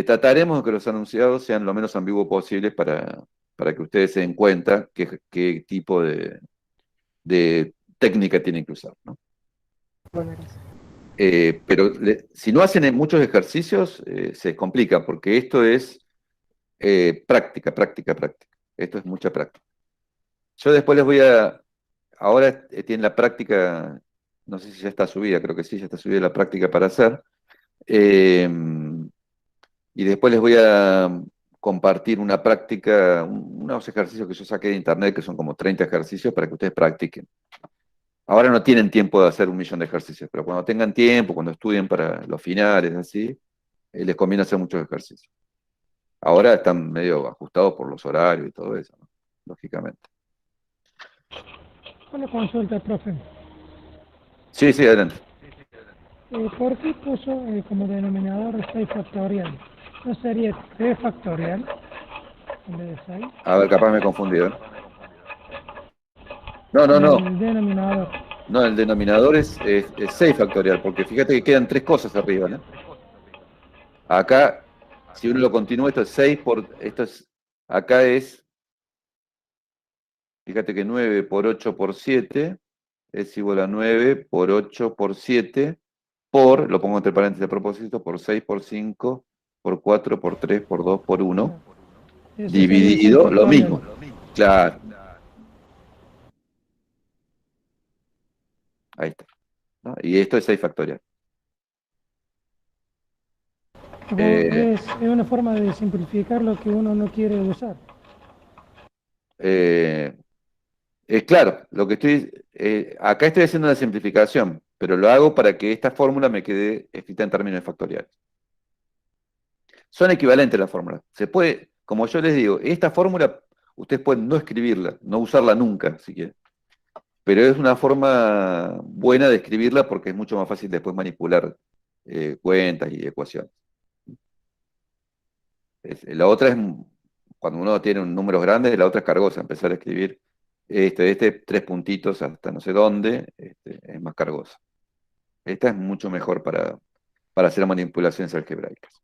Trataremos de que los enunciados sean lo menos ambiguos posibles para que ustedes se den cuenta qué tipo de técnica tienen que usar, ¿no? Bueno, gracias. Pero si no hacen muchos ejercicios, se complica, porque esto es práctica, práctica, práctica. Esto es mucha práctica. Yo después les voy ahora tienen la práctica, no sé si ya está subida, creo que sí, ya está subida la práctica para hacer. Y después les voy a compartir una práctica, unos ejercicios que yo saqué de internet, que son como 30 ejercicios para que ustedes practiquen. Ahora no tienen tiempo de hacer 1.000.000 de ejercicios, pero cuando tengan tiempo, cuando estudien para los finales, así, les conviene hacer muchos ejercicios. Ahora están medio ajustados por los horarios y todo eso, ¿no? Lógicamente. Una consulta, profe. Sí, sí, adelante. ¿Por qué puso como denominador 6 factorial? ¿No sería 3 factorial en vez de 6? A ver, capaz me he confundido, ¿eh? No. El denominador. No, el denominador es 6 factorial, porque fíjate que quedan 3 cosas arriba, ¿no? Acá, si uno lo continúa, esto es 6 acá es, fíjate que 9 por 8 por 7 es igual a 9 por 8 por 7 lo pongo entre paréntesis a propósito, por 6 por 5 por 4 por 3 por 2 por 1, dividido, lo mismo. Claro. Ahí está, ¿no? Y esto es 6 factorial. Es una forma de simplificar lo que uno no quiere usar. Claro, lo que acá estoy haciendo una simplificación, pero lo hago para que esta fórmula me quede escrita en términos factoriales. Son equivalentes las fórmulas. Se puede, como yo les digo, esta fórmula ustedes pueden no escribirla, no usarla nunca, si quieren. Pero es una forma buena de escribirla porque es mucho más fácil después manipular cuentas y ecuaciones. La otra es, cuando uno tiene un números grandes, la otra es cargosa, empezar a escribir tres puntitos hasta no sé dónde, es más cargosa. Esta es mucho mejor para hacer manipulaciones algebraicas.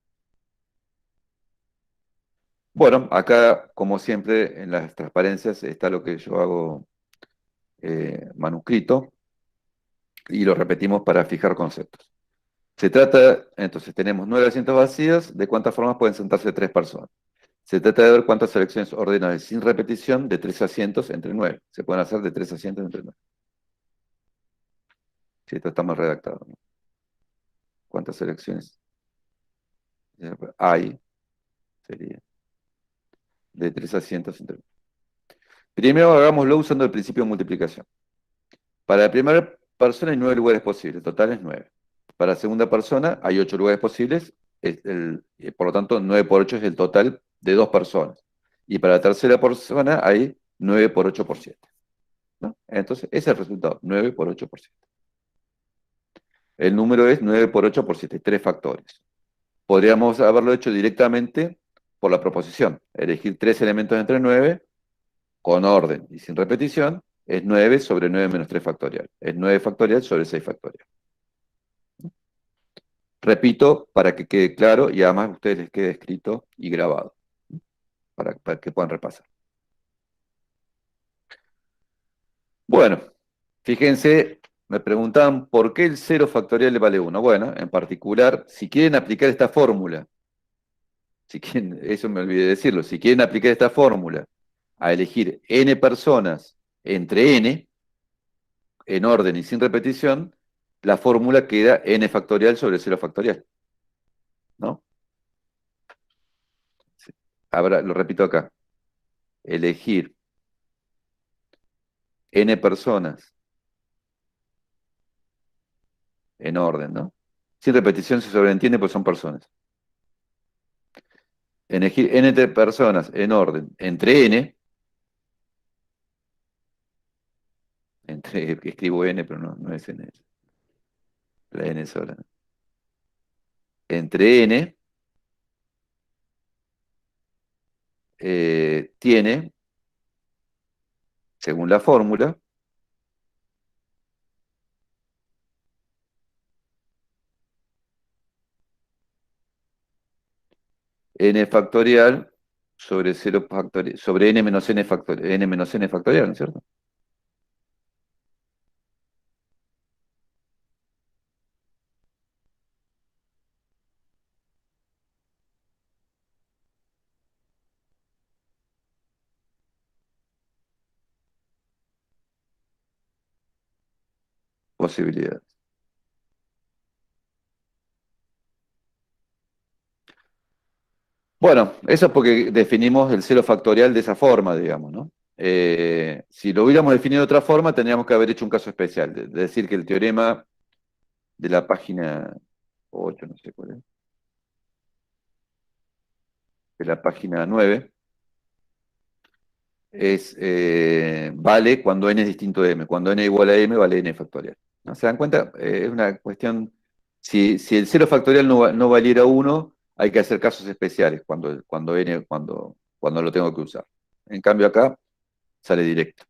Bueno, acá, como siempre, en las transparencias está lo que yo hago manuscrito y lo repetimos para fijar conceptos. Se trata, entonces tenemos 9 asientos vacíos, ¿de cuántas formas pueden sentarse 3 personas? Se trata de ver cuántas selecciones ordenadas sin repetición de 3 asientos entre 9. Se pueden hacer de 3 asientos entre 9. Si esto está mal redactado, ¿no? ¿Cuántas selecciones hay? Sería de 3 asientos entre 9. Primero hagámoslo usando el principio de multiplicación. Para la primera persona hay 9 lugares posibles, total es 9. Para la segunda persona hay 8 lugares posibles, por lo tanto 9 por 8 es el total de 2 personas. Y para la tercera persona hay 9 por 8 por 7. ¿No? Entonces, ese es el resultado, 9 por 8 por 7. El número es 9 por 8 por 7, 3 factores. Podríamos haberlo hecho directamente por la proposición. Elegir 3 elementos entre 9, con orden y sin repetición, es 9 sobre 9 menos 3 factorial. Es 9 factorial sobre 6 factorial. Repito, para que quede claro y además a ustedes les quede escrito y grabado, para que puedan repasar. Bueno, fíjense, me preguntaban por qué el 0 factorial le vale 1. Bueno, en particular, si quieren aplicar esta fórmula, eso me olvidé decirlo, si quieren aplicar esta fórmula a elegir n personas entre n, en orden y sin repetición, la fórmula queda n factorial sobre 0 factorial. ¿No? Ahora lo repito acá. Elegir n personas en orden, ¿no? Sin repetición se sobreentiende pues son personas. Elegir n personas en orden entre n, escribo n, pero no es n, la n sola. Entre n tiene, según la fórmula, n factorial sobre 0 factorial, sobre n menos n factorial, n menos n factorial, ¿no es cierto? Posibilidades. Bueno, eso es porque definimos el 0 factorial de esa forma, digamos, ¿no? Si lo hubiéramos definido de otra forma, tendríamos que haber hecho un caso especial, de decir que el teorema de la página 8, no sé cuál es, de la página 9, vale cuando n es distinto de m. Cuando n es igual a m, vale n factorial. ¿No se dan cuenta? Es una cuestión, si el 0 factorial no valiera 1, hay que hacer casos especiales cuando lo tengo que usar. En cambio acá, sale directo.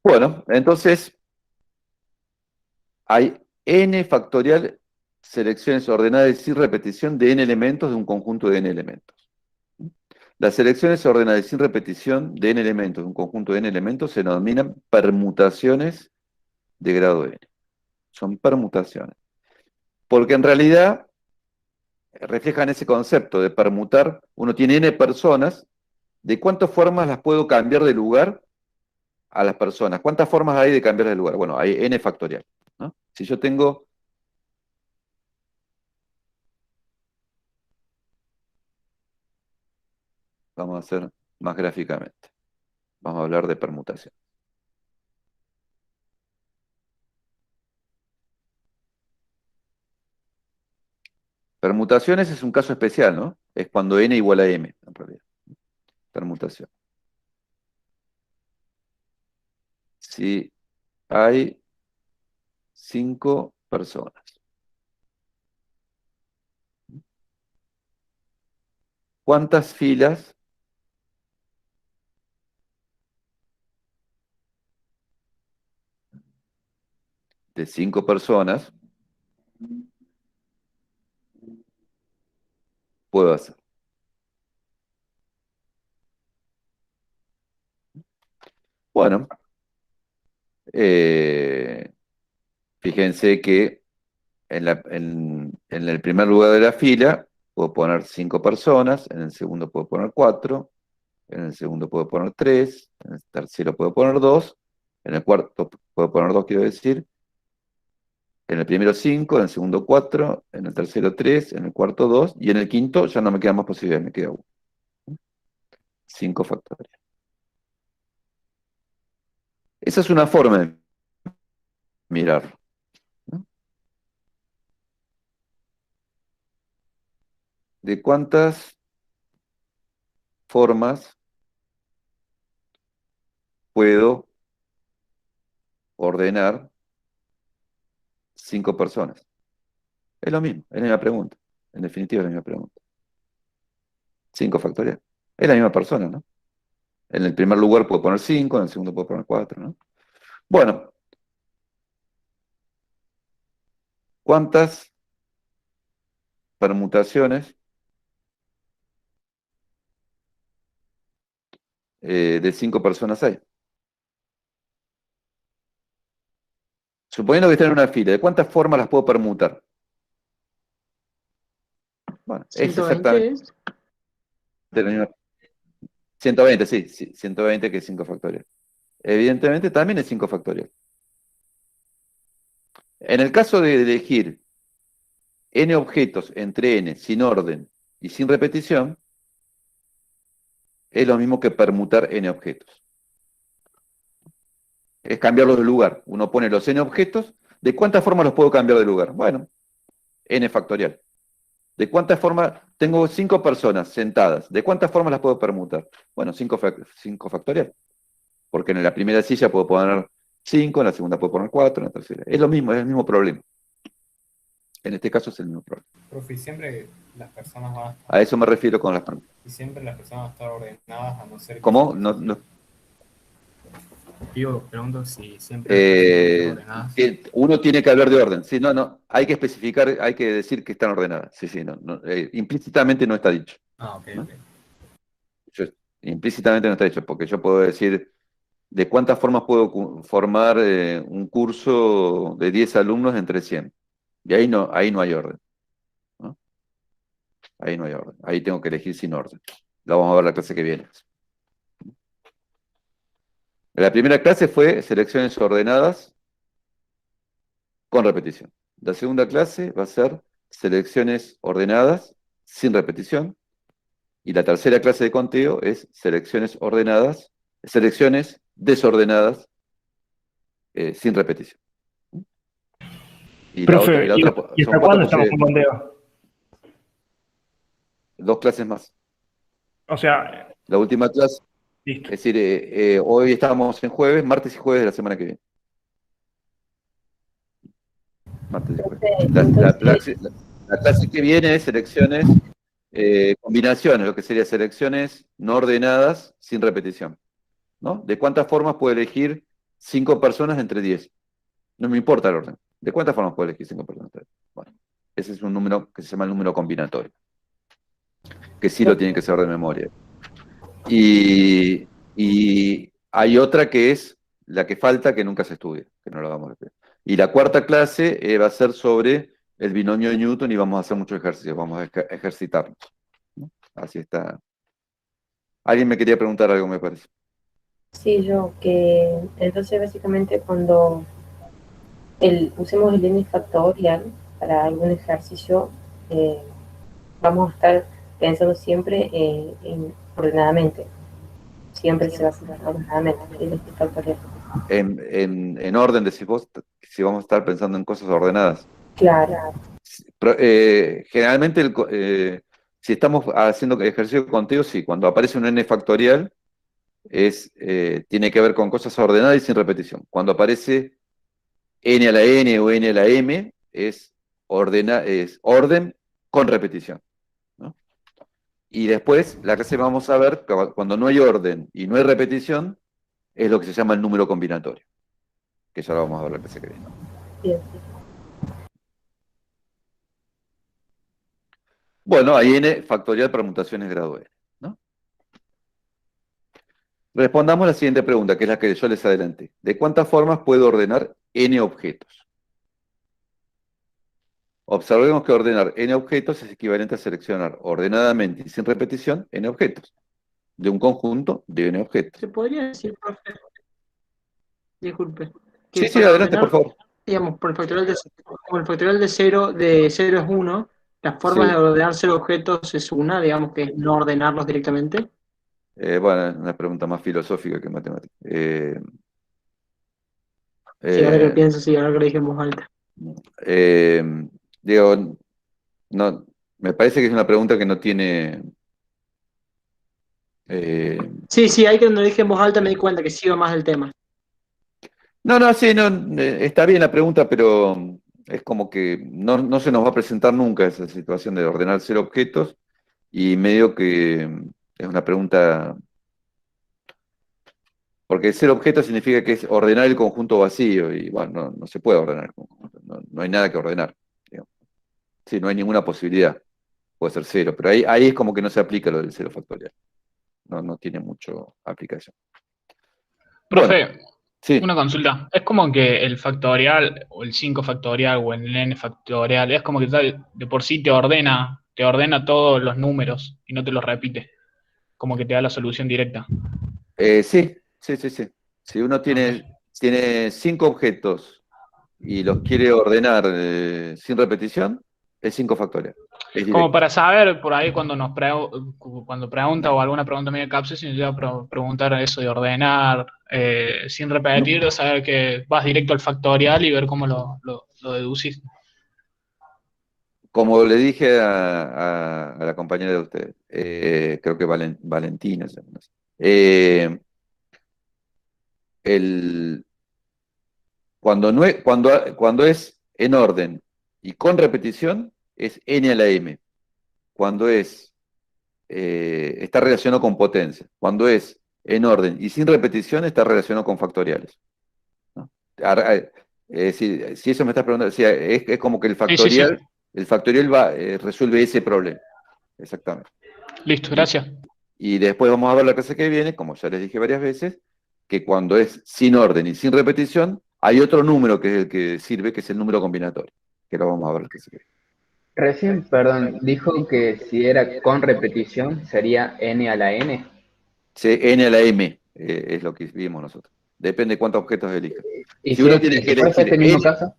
Bueno, entonces, hay n factorial selecciones ordenadas sin repetición de n elementos de un conjunto de n elementos. Las selecciones ordenadas sin repetición de n elementos de un conjunto de n elementos se denominan permutaciones de grado n. Son permutaciones. Porque en realidad reflejan ese concepto de permutar. Uno tiene n personas, ¿de cuántas formas las puedo cambiar de lugar a las personas? ¿Cuántas formas hay de cambiar de lugar? Bueno, hay n factorial, ¿no? Si yo tengo... Vamos a hacer más gráficamente. Vamos a hablar de permutación. Permutaciones es un caso especial, ¿no? Es cuando n igual a m, en realidad. Permutación. Si hay 5 personas. ¿Cuántas filas de 5 personas puedo hacer? Bueno, fíjense que en el primer lugar de la fila puedo poner 5 personas, en el segundo puedo poner 4, en el segundo puedo poner 3, en el tercero puedo poner 2, en el cuarto puedo poner 2, quiero decir, en el primero 5, en el segundo 4, en el tercero 3, en el cuarto 2, y en el quinto ya no me queda más posibilidad, me queda 1. 5 factorial. Esa es una forma de mirar, ¿no? ¿De cuántas formas puedo ordenar 5 personas? Es lo mismo, es la misma pregunta. En definitiva, es la misma pregunta. 5 factorial. Es la misma persona, ¿no? En el primer lugar puedo poner 5, en el segundo puedo poner 4, ¿no? Bueno, ¿cuántas permutaciones de 5 personas hay? Suponiendo que están en una fila, ¿de cuántas formas las puedo permutar? Bueno, es 120. exactamente de la misma. 120, sí, 120 que es 5 factorial. Evidentemente también es 5 factorial. En el caso de elegir n objetos entre n sin orden y sin repetición, es lo mismo que permutar n objetos. Es cambiarlos de lugar. Uno pone los n objetos. ¿De cuántas formas los puedo cambiar de lugar? Bueno, n factorial. ¿De cuántas formas? Tengo 5 personas sentadas. ¿De cuántas formas las puedo permutar? Bueno, 5 factorial. Porque en la primera silla puedo poner 5, en la segunda puedo poner 4, en la tercera. Es lo mismo, es el mismo problema. En este caso es el mismo problema. Profe, siempre las personas van a estar... A eso me refiero con las preguntas. Y siempre las personas van a estar ordenadas, a no ser que... ¿Cómo? No. Digo, pregunto si siempre ordenadas. Uno tiene que hablar de orden. Sí, no. Hay que especificar, hay que decir que están ordenadas. Sí, implícitamente no está dicho. Ok. Implícitamente no está dicho, porque yo puedo decir de cuántas formas puedo formar un curso de 10 alumnos entre 100. Y ahí no hay orden, ¿no? Ahí no hay orden. Ahí tengo que elegir sin orden. Lo vamos a ver la clase que viene. La primera clase fue selecciones ordenadas con repetición. La segunda clase va a ser selecciones ordenadas sin repetición. Y la tercera clase de conteo es selecciones desordenadas sin repetición. Y Profe, la otra ¿y hasta cuándo estamos con conteo? 2 clases más. O sea, La última clase. listo. Es decir, hoy estamos en jueves, martes y jueves de la semana que viene. Martes y jueves. La clase que viene es selecciones, combinaciones, lo que sería selecciones no ordenadas sin repetición, ¿no? ¿De cuántas formas puedo elegir 5 personas entre 10? No me importa el orden. ¿De cuántas formas puedo elegir 5 personas entre 10? Bueno, ese es un número que se llama el número combinatorio, que sí lo tienen que saber de memoria. Y hay otra que es la que falta, que nunca se estudia, que no la vamos a ver. Y la cuarta clase va a ser sobre el binomio de Newton y vamos a hacer muchos ejercicios, vamos a ejercitarnos, ¿no? Así está. Alguien me quería preguntar algo, me parece. Sí, yo, que entonces básicamente cuando usemos el n factorial para algún ejercicio, vamos a estar pensando siempre ordenadamente. Siempre se va a hacer ordenadamente el n factorial. En orden, decís vos, si vamos a estar pensando en cosas ordenadas. Claro. Generalmente, si estamos haciendo ejercicio de conteo, sí, cuando aparece un n factorial, tiene que ver con cosas ordenadas y sin repetición. Cuando aparece n a la n o n a la m, es orden con repetición, ¿no? Y después, la clase vamos a ver, cuando no hay orden y no hay repetición, es lo que se llama el número combinatorio, que ya lo vamos a ver la clase que viene. Bien. Bueno, hay n factorial permutaciones grado n, ¿no? Respondamos la siguiente pregunta, que es la que yo les adelanté. ¿De cuántas formas puedo ordenar n objetos? Observemos que ordenar n objetos es equivalente a seleccionar ordenadamente y sin repetición n objetos, de un conjunto de n objetos. ¿Se podría decir, profe? Disculpe. Sí, sí, adelante, por favor. Digamos, por el factorial como el factorial de 0 es 1, las formas Sí. de ordenar 0 objetos es una, digamos que es no ordenarlos directamente. Bueno, una pregunta más filosófica que matemática. Sí, ahora que lo pienso, sí, ahora que lo dije en voz alta. Digo, no, me parece que es una pregunta que no tiene... Sí, ahí que cuando lo dije en voz alta me di cuenta que sí iba más del tema. No, sí, no, está bien la pregunta, pero es como que no se nos va a presentar nunca esa situación de ordenar 0 objetos, y medio que es una pregunta... Porque 0 objetos significa que es ordenar el conjunto vacío, y bueno, no se puede ordenar el conjunto, no hay nada que ordenar, digamos. Sí, no hay ninguna posibilidad, puede ser 0, pero ahí es como que no se aplica lo del 0 factorial, no tiene mucho aplicación. Profe, Bueno, sí. una consulta. Es como que el factorial, o el 5 factorial, o el n factorial, es como que de por sí te ordena todos los números y no te los repite. Como que te da la solución directa. Sí. Si uno tiene 5 objetos y los quiere ordenar sin repetición, es 5 factorial. Es Como directo. para saber, por ahí cuando cuando pregunta o alguna pregunta medio capciosa, si nos llega a preguntar eso de ordenar sin repetir, saber que vas directo al factorial y ver cómo lo deducís. Como le dije a la compañera de usted, creo que Valentina, no sé. Cuando es en orden y con repetición, es n a la m. Cuando está relacionado con potencia. Cuando es en orden y sin repetición, está relacionado con factoriales, ¿no? Si eso me estás preguntando, o sea, es como que el factorial, Sí. el factorial resuelve ese problema. Exactamente. Listo, gracias. Y después vamos a ver la clase que viene, como ya les dije varias veces, que cuando es sin orden y sin repetición, hay otro número que es el que sirve, que es el número combinatorio, que lo vamos a ver la clase que viene. Recién, perdón, dijo que si era con repetición sería n a la n. Sí, n a la m es lo que vimos nosotros. Depende de cuántos objetos elija. ¿Y Si uno tiene que fuese elegir este mismo caso?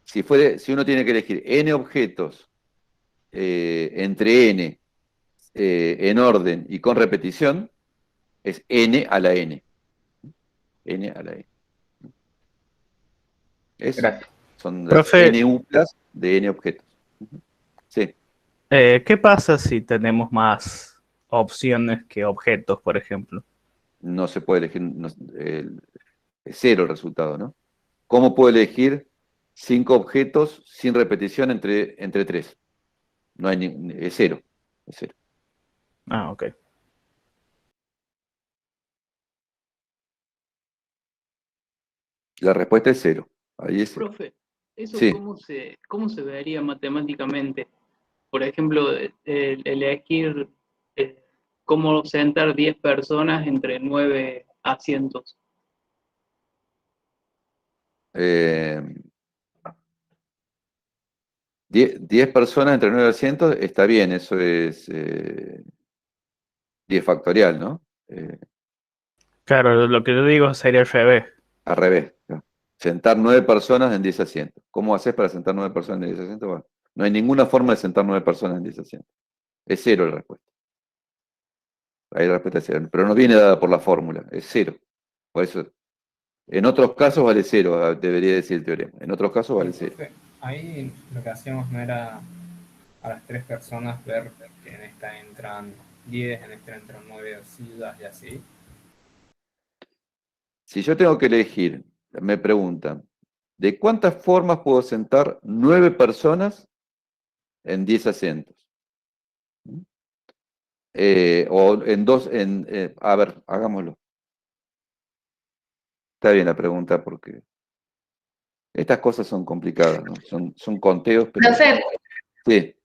si uno tiene que elegir n objetos entre n en orden y con repetición, es n a la n. N a la n. Gracias. Son las Profe, n uplas de n objetos. Sí. ¿qué pasa si tenemos más opciones que objetos, por ejemplo? No se puede elegir, es 0 el resultado, ¿no? ¿Cómo puedo elegir 5 objetos sin repetición entre 3? No hay es 0. Es 0. Ah, ok. La respuesta es 0. Ahí es 0. Profe, ¿eso Sí. cómo se vería matemáticamente? Por ejemplo, elegir cómo sentar 10 personas entre 9 asientos. 10 personas entre 9 asientos, está bien, eso es 10 factorial, ¿no? Claro, lo que yo digo sería al revés. Al revés, ¿no? Sentar 9 personas en 10 asientos. ¿Cómo haces para sentar 9 personas en 10 asientos? Bueno, no hay ninguna forma de sentar 9 personas en 10 asientos. Es 0 la respuesta. Ahí la respuesta es 0. Pero no viene dada por la fórmula, es 0. Por eso, en otros casos vale 0, debería decir el teorema. En otros casos vale 0. Ahí lo que hacíamos no era a las 3 personas ver que en esta entran 10, en esta entran 9 sillas y así. Si yo tengo que elegir, me preguntan, ¿De cuántas formas puedo sentar 9 personas en 10 asientos? O en dos, a ver, hagámoslo. Está bien la pregunta porque estas cosas son complicadas, ¿no? Son conteos, pero... Profe, Sí.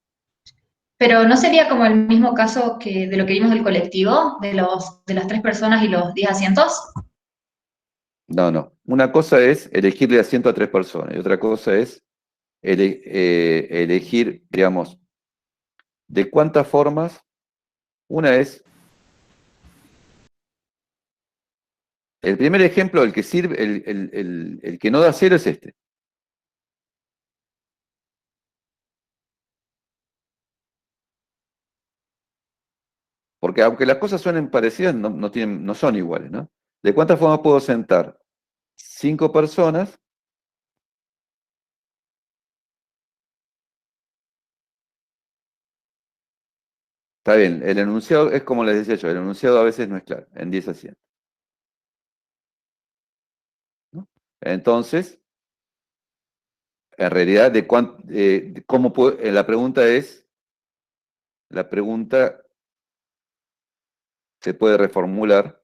pero ¿no sería como el mismo caso que de lo que vimos del colectivo, de las 3 personas y los 10 asientos? No. Una cosa es elegirle asiento a 3 personas y otra cosa es elegir, digamos, de cuántas formas. Una es, el primer ejemplo, el que sirve, el que no da 0 es este. Porque aunque las cosas suenen parecidas, no son iguales, ¿no? ¿De cuántas formas puedo sentar 5 personas? Está bien, el enunciado es como les decía yo, el enunciado a veces no es claro, en 10 asientos. ¿No? Entonces, en realidad, ¿cómo puedo? La pregunta se puede reformular.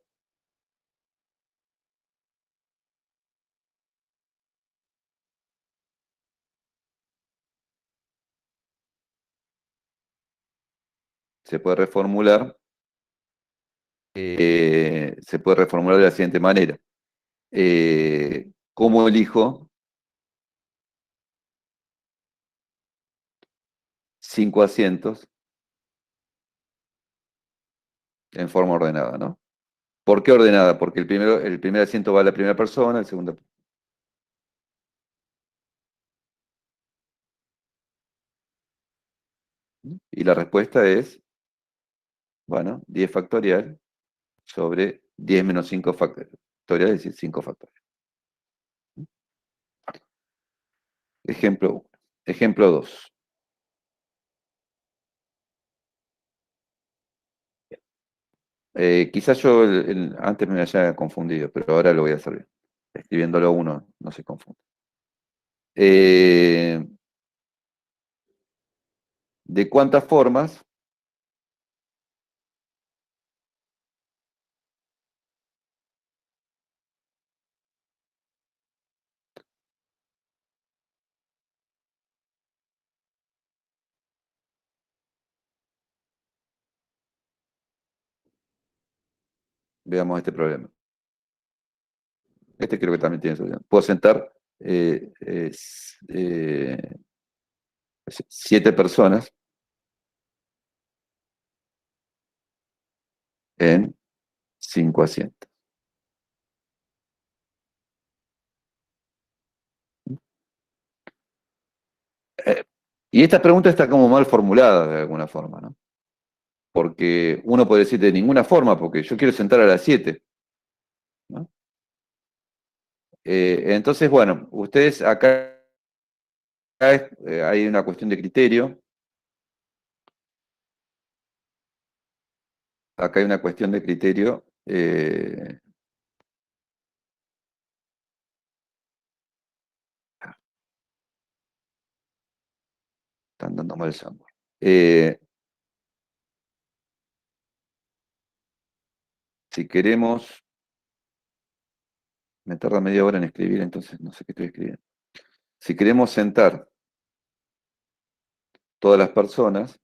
Se puede reformular de la siguiente manera. ¿Cómo elijo 5 asientos en forma ordenada, ¿no? ¿Por qué ordenada? Porque el primer asiento va a la primera persona, el segundo... Y la respuesta es, bueno, 10 factorial sobre 10 menos 5 factorial, es decir, 5 factorial. Ejemplo 1. Ejemplo 2. Quizás yo antes me haya confundido, pero ahora lo voy a hacer bien. Escribiéndolo uno no se confunde. ¿De cuántas formas? Veamos este problema. Este creo que también tiene solución. Puedo sentar 7 personas en 5 asientos. Y esta pregunta está como mal formulada de alguna forma, ¿no? Porque uno puede decir de ninguna forma, porque yo quiero sentar a las 7. ¿No? Entonces, bueno, ustedes acá hay una cuestión de criterio. Acá hay una cuestión de criterio. Están dando mal el software. Si queremos... Me tarda media hora en escribir, entonces no sé qué estoy escribiendo. Si queremos sentar todas las personas,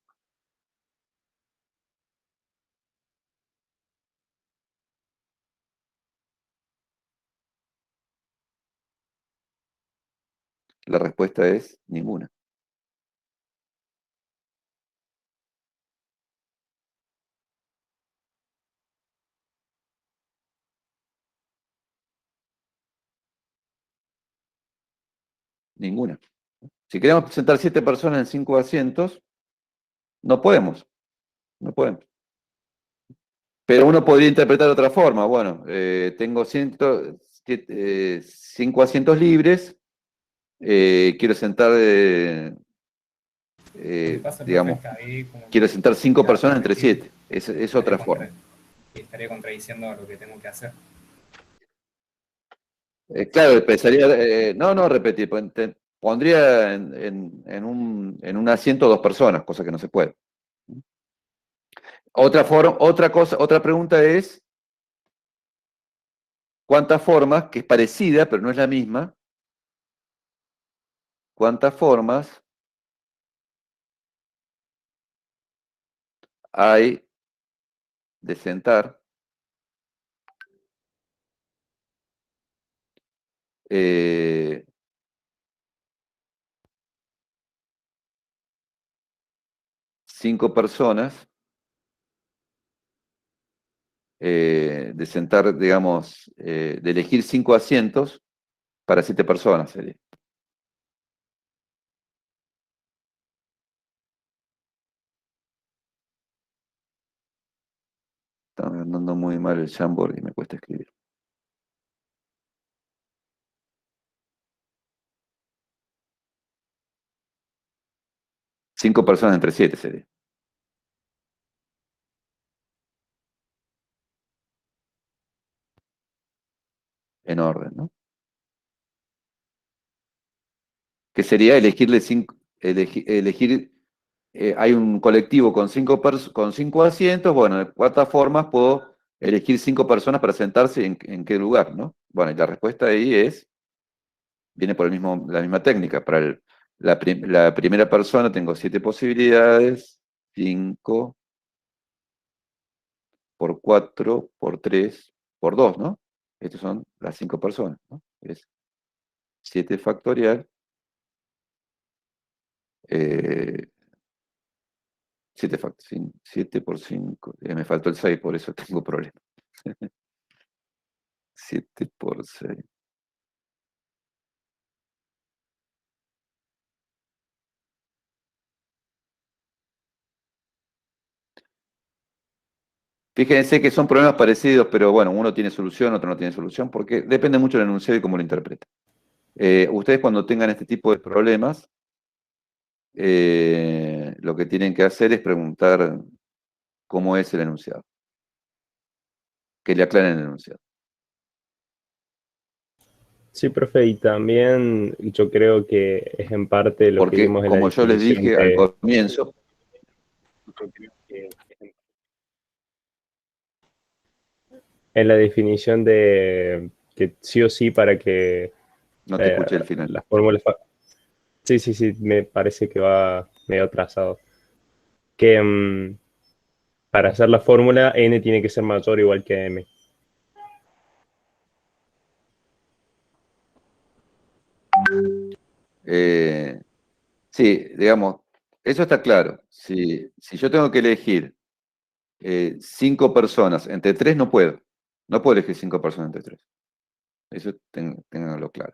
la respuesta es ninguna. Ninguna. Si queremos sentar 7 personas en 5 asientos, no podemos. No podemos. Pero uno podría interpretar de otra forma. Bueno, tengo 5 asientos libres, quiero sentar, digamos, quiero sentar 5 personas entre 7. Es otra forma. Estaría contradiciendo lo que tengo que hacer. Claro, empezaría, no repetir, pondría en un asiento 2 personas, cosa que no se puede. Otra pregunta es, ¿cuántas formas, que es parecida, pero no es la misma, cuántas formas hay de sentar eh, 5 personas, de sentar, digamos, de elegir 5 asientos para 7 personas sería. Está andando muy mal el Jamboard y me cuesta escribir. Cinco personas entre 7 sería. En orden, ¿no? Que sería elegirle elegir, hay un colectivo con 5 asientos, bueno, de cuántas formas puedo elegir 5 personas para sentarse en qué lugar, ¿no? Bueno, y la respuesta ahí viene por la misma técnica. Para la primera persona tengo 7 posibilidades, 5 por 4 por 3 por 2, ¿no? Estas son las 5 personas, ¿no? Es 7 factorial. 7 por 5, me faltó el 6, por eso tengo problemas. 7 por 6. Fíjense que son problemas parecidos, pero bueno, uno tiene solución, otro no tiene solución, porque depende mucho del enunciado y cómo lo interpreta. Ustedes cuando tengan este tipo de problemas, lo que tienen que hacer es preguntar cómo es el enunciado. Que le aclaren el enunciado. Sí, profe, y también yo creo que es en parte lo que vimos en la como yo les dije al comienzo, en la definición de que sí o sí para que no te escuché el final. Las fórmulas... Sí, me parece que va medio atrasado. Que para hacer la fórmula, n tiene que ser mayor o igual que m. Sí, digamos, eso está claro. Si yo tengo que elegir 5 personas entre 3, no puedo. No puedo elegir 5 personas entre 3. Eso ténganlo claro.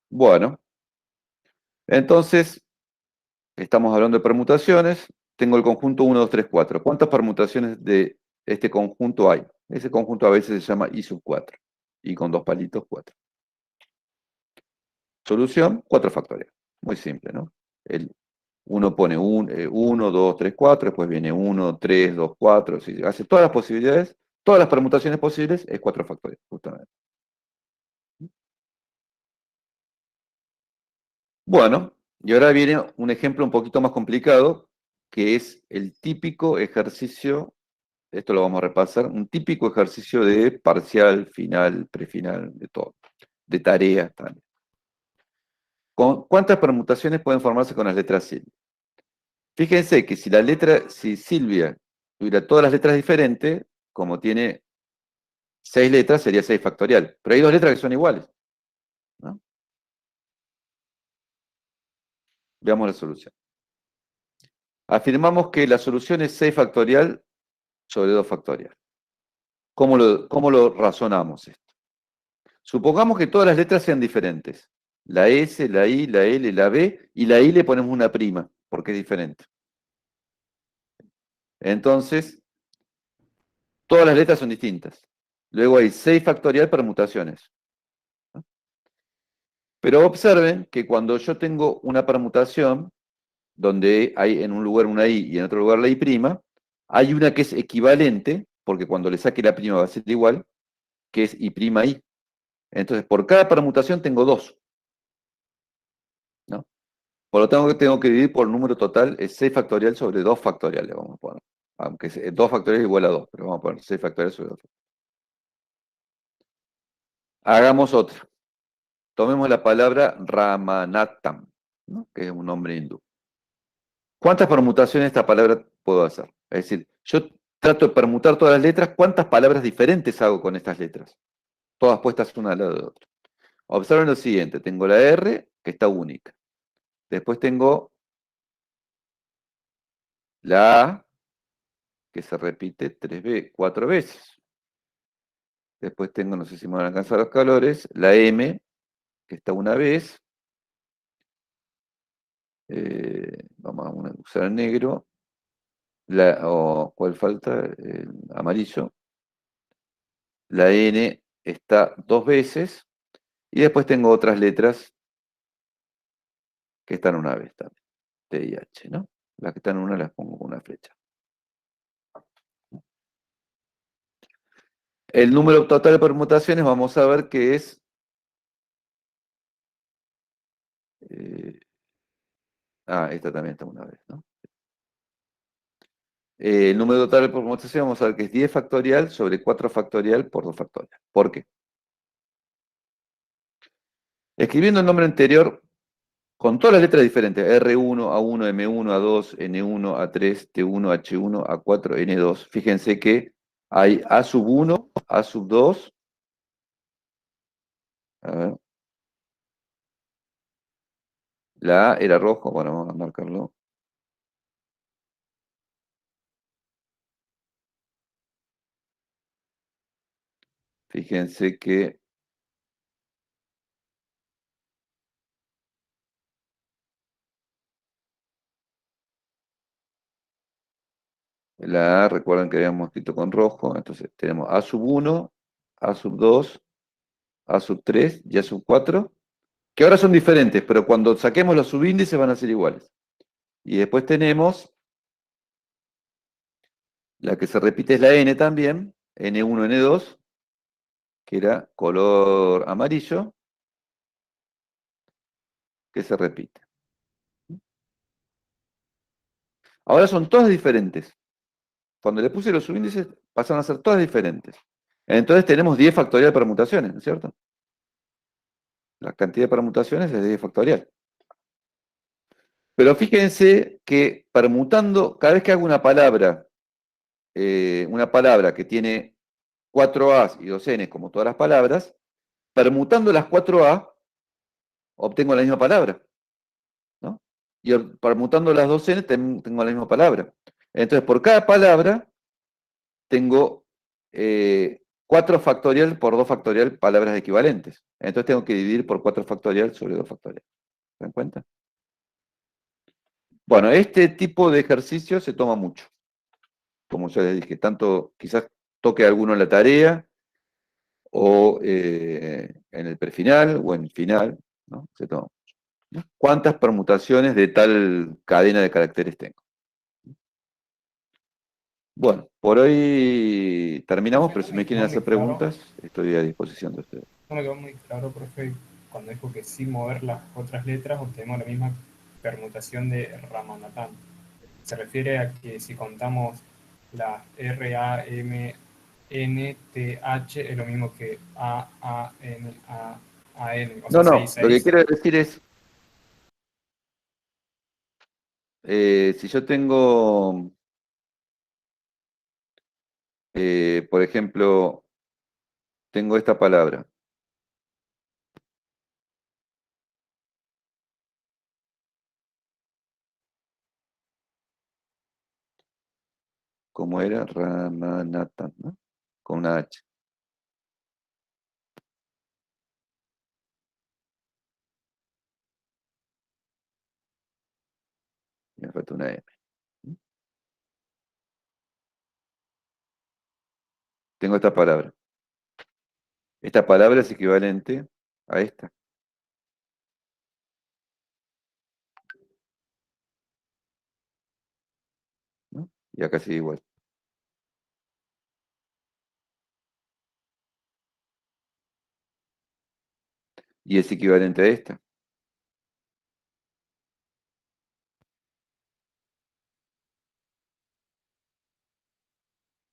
Bueno, entonces, estamos hablando de permutaciones. Tengo el conjunto 1, 2, 3, 4. ¿Cuántas permutaciones de este conjunto hay? Ese conjunto a veces se llama I sub 4. Y con 2 palitos, 4. Solución, 4 factorial. Muy simple, ¿no? Uno pone 1, 2, 3, 4, después viene 1, 3, 2, 4. Si hace todas las posibilidades, todas las permutaciones posibles, es 4 factorial, justamente. Bueno, y ahora viene un ejemplo un poquito más complicado, que es el típico ejercicio, esto lo vamos a repasar, un típico ejercicio de parcial, final, prefinal, de todo, de tareas también. ¿Cuántas permutaciones pueden formarse con las letras Silvia? Fíjense que si Silvia tuviera todas las letras diferentes, como tiene 6 letras, sería 6 factorial, pero hay 2 letras que son iguales, ¿no? Veamos la solución. Afirmamos que la solución es 6 factorial sobre 2 factorial. ¿Cómo lo razonamos esto? Supongamos que todas las letras sean diferentes. La S, la I, la L, la B, y la I le ponemos una prima, porque es diferente. Entonces, todas las letras son distintas. Luego hay 6 factorial permutaciones. Pero observen que cuando yo tengo una permutación, donde hay en un lugar una I y en otro lugar la I', hay una que es equivalente porque cuando le saque la prima va a ser igual, que es I'. Entonces, por cada permutación tengo 2. ¿No? Por lo tanto, tengo que dividir por el número total, es 6 factorial sobre 2 factorial, le vamos a poner. Aunque 2 factorial es igual a 2, pero vamos a poner 6 factorial sobre 2. Hagamos otra. Tomemos la palabra Ramanattam, ¿no? Que es un nombre hindú. ¿Cuántas permutaciones de esta palabra puedo hacer? Es decir, yo trato de permutar todas las letras, ¿cuántas palabras diferentes hago con estas letras? Todas puestas una al lado de otra. Observen lo siguiente, tengo la R, que está única. Después tengo la A, que se repite 4 veces. Después tengo, no sé si me van a alcanzar los colores, la M, que está una vez. Vamos a usar el negro. ¿Cuál falta? El amarillo. La N está 2 veces. Y después tengo otras letras que están una vez también. T y H, ¿no? Las que están una las pongo con una flecha. El número total de permutaciones vamos a ver que es esta también está una vez, ¿no? El número total de permutaciones vamos a ver que es 10 factorial sobre 4 factorial por 2 factorial. ¿Por qué? Escribiendo el nombre anterior con todas las letras diferentes, R1, A1, M1, A2, N1, A3, T1, H1, A4, N2. Fíjense que hay A1, A2, a ver, la A era rojo, bueno, vamos a marcarlo. Fíjense que la A, recuerden que habíamos escrito con rojo, entonces tenemos A1, A2, A3 y A4, que ahora son diferentes, pero cuando saquemos los subíndices van a ser iguales. Y después tenemos la que se repite es la N también, N1, N2, que era color amarillo, que se repite. Ahora son todas diferentes. Cuando le puse los subíndices pasaron a ser todas diferentes. Entonces tenemos 10 factorial de permutaciones, ¿no es cierto? La cantidad de permutaciones es de 10 factorial. Pero fíjense que permutando, cada vez que hago una palabra que tiene 4 A's y 2 N's, como todas las palabras, permutando las 4 A, obtengo la misma palabra. ¿No? Y permutando las 2 N, tengo la misma palabra. Entonces, por cada palabra, tengo 4 factorial por 2 factorial palabras equivalentes. Entonces tengo que dividir por 4 factorial sobre 2 factorial. ¿Se dan cuenta? Bueno, este tipo de ejercicio se toma mucho. Como ya les dije, tanto quizás toque alguno en la tarea, o en el prefinal, o en el final, ¿no? Se toma mucho, ¿no? ¿Cuántas permutaciones de tal cadena de caracteres tengo? Bueno, por hoy terminamos, pero si me quieren hacer preguntas, estoy a disposición de ustedes. No me quedó muy claro, profe, cuando dijo que sin mover las otras letras obtenemos la misma permutación de Ramanathan. Se refiere a que si contamos las R, A, M, N, T, H, es lo mismo que A, N, A, N. O sea, No, 6, lo que 6. quiero decir es, si yo tengo, por ejemplo, tengo esta palabra, como era Ramanathan, ¿no? Con una H. Me falta una M. Tengo esta palabra. Esta palabra es equivalente a esta. ¿No? Y acá sigue igual. y es equivalente a esta.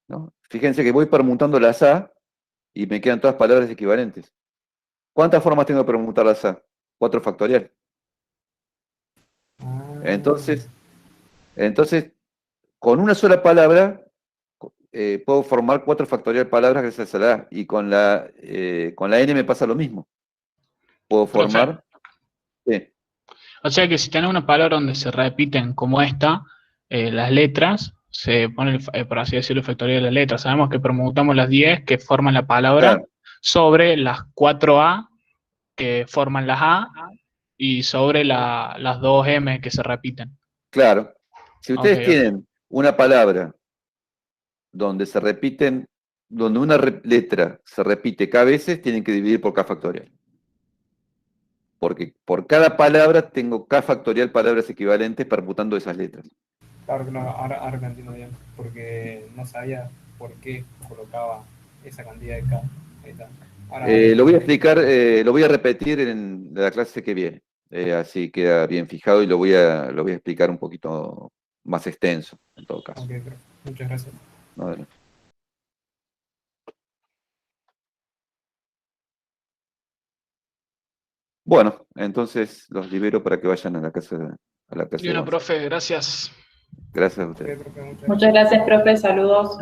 ¿No? Fíjense que voy permutando las A y me quedan todas palabras equivalentes. ¿Cuántas formas tengo de permutar las A? 4 factorial. Entonces, con una sola palabra, puedo formar 4 factorial palabras gracias a la A. Y con la N me pasa lo mismo. Puedo formar... Sí. O sea que si tenés una palabra donde se repiten como esta, las letras, se pone, por así decirlo, el factorial de las letras. Sabemos que permutamos las 10 que forman la palabra sobre las 4A que forman las A y sobre las 2M que se repiten. Claro. Si ustedes tienen una palabra donde se repiten, donde una letra se repite K veces, tienen que dividir por K factorial. Porque por cada palabra tengo K factorial palabras equivalentes permutando esas letras. Claro que no, ahora lo entiendo bien, porque no sabía por qué colocaba esa cantidad de K. Ahí está. Lo voy a explicar, lo voy a repetir en la clase que viene. Así queda bien fijado y lo voy a explicar un poquito más extenso, en todo caso. Okay, muchas gracias. No, de nada. Bueno, entonces los libero para que vayan a la casa. Y bueno, profe, gracias. Gracias a ustedes. Muchas gracias, profe. Saludos.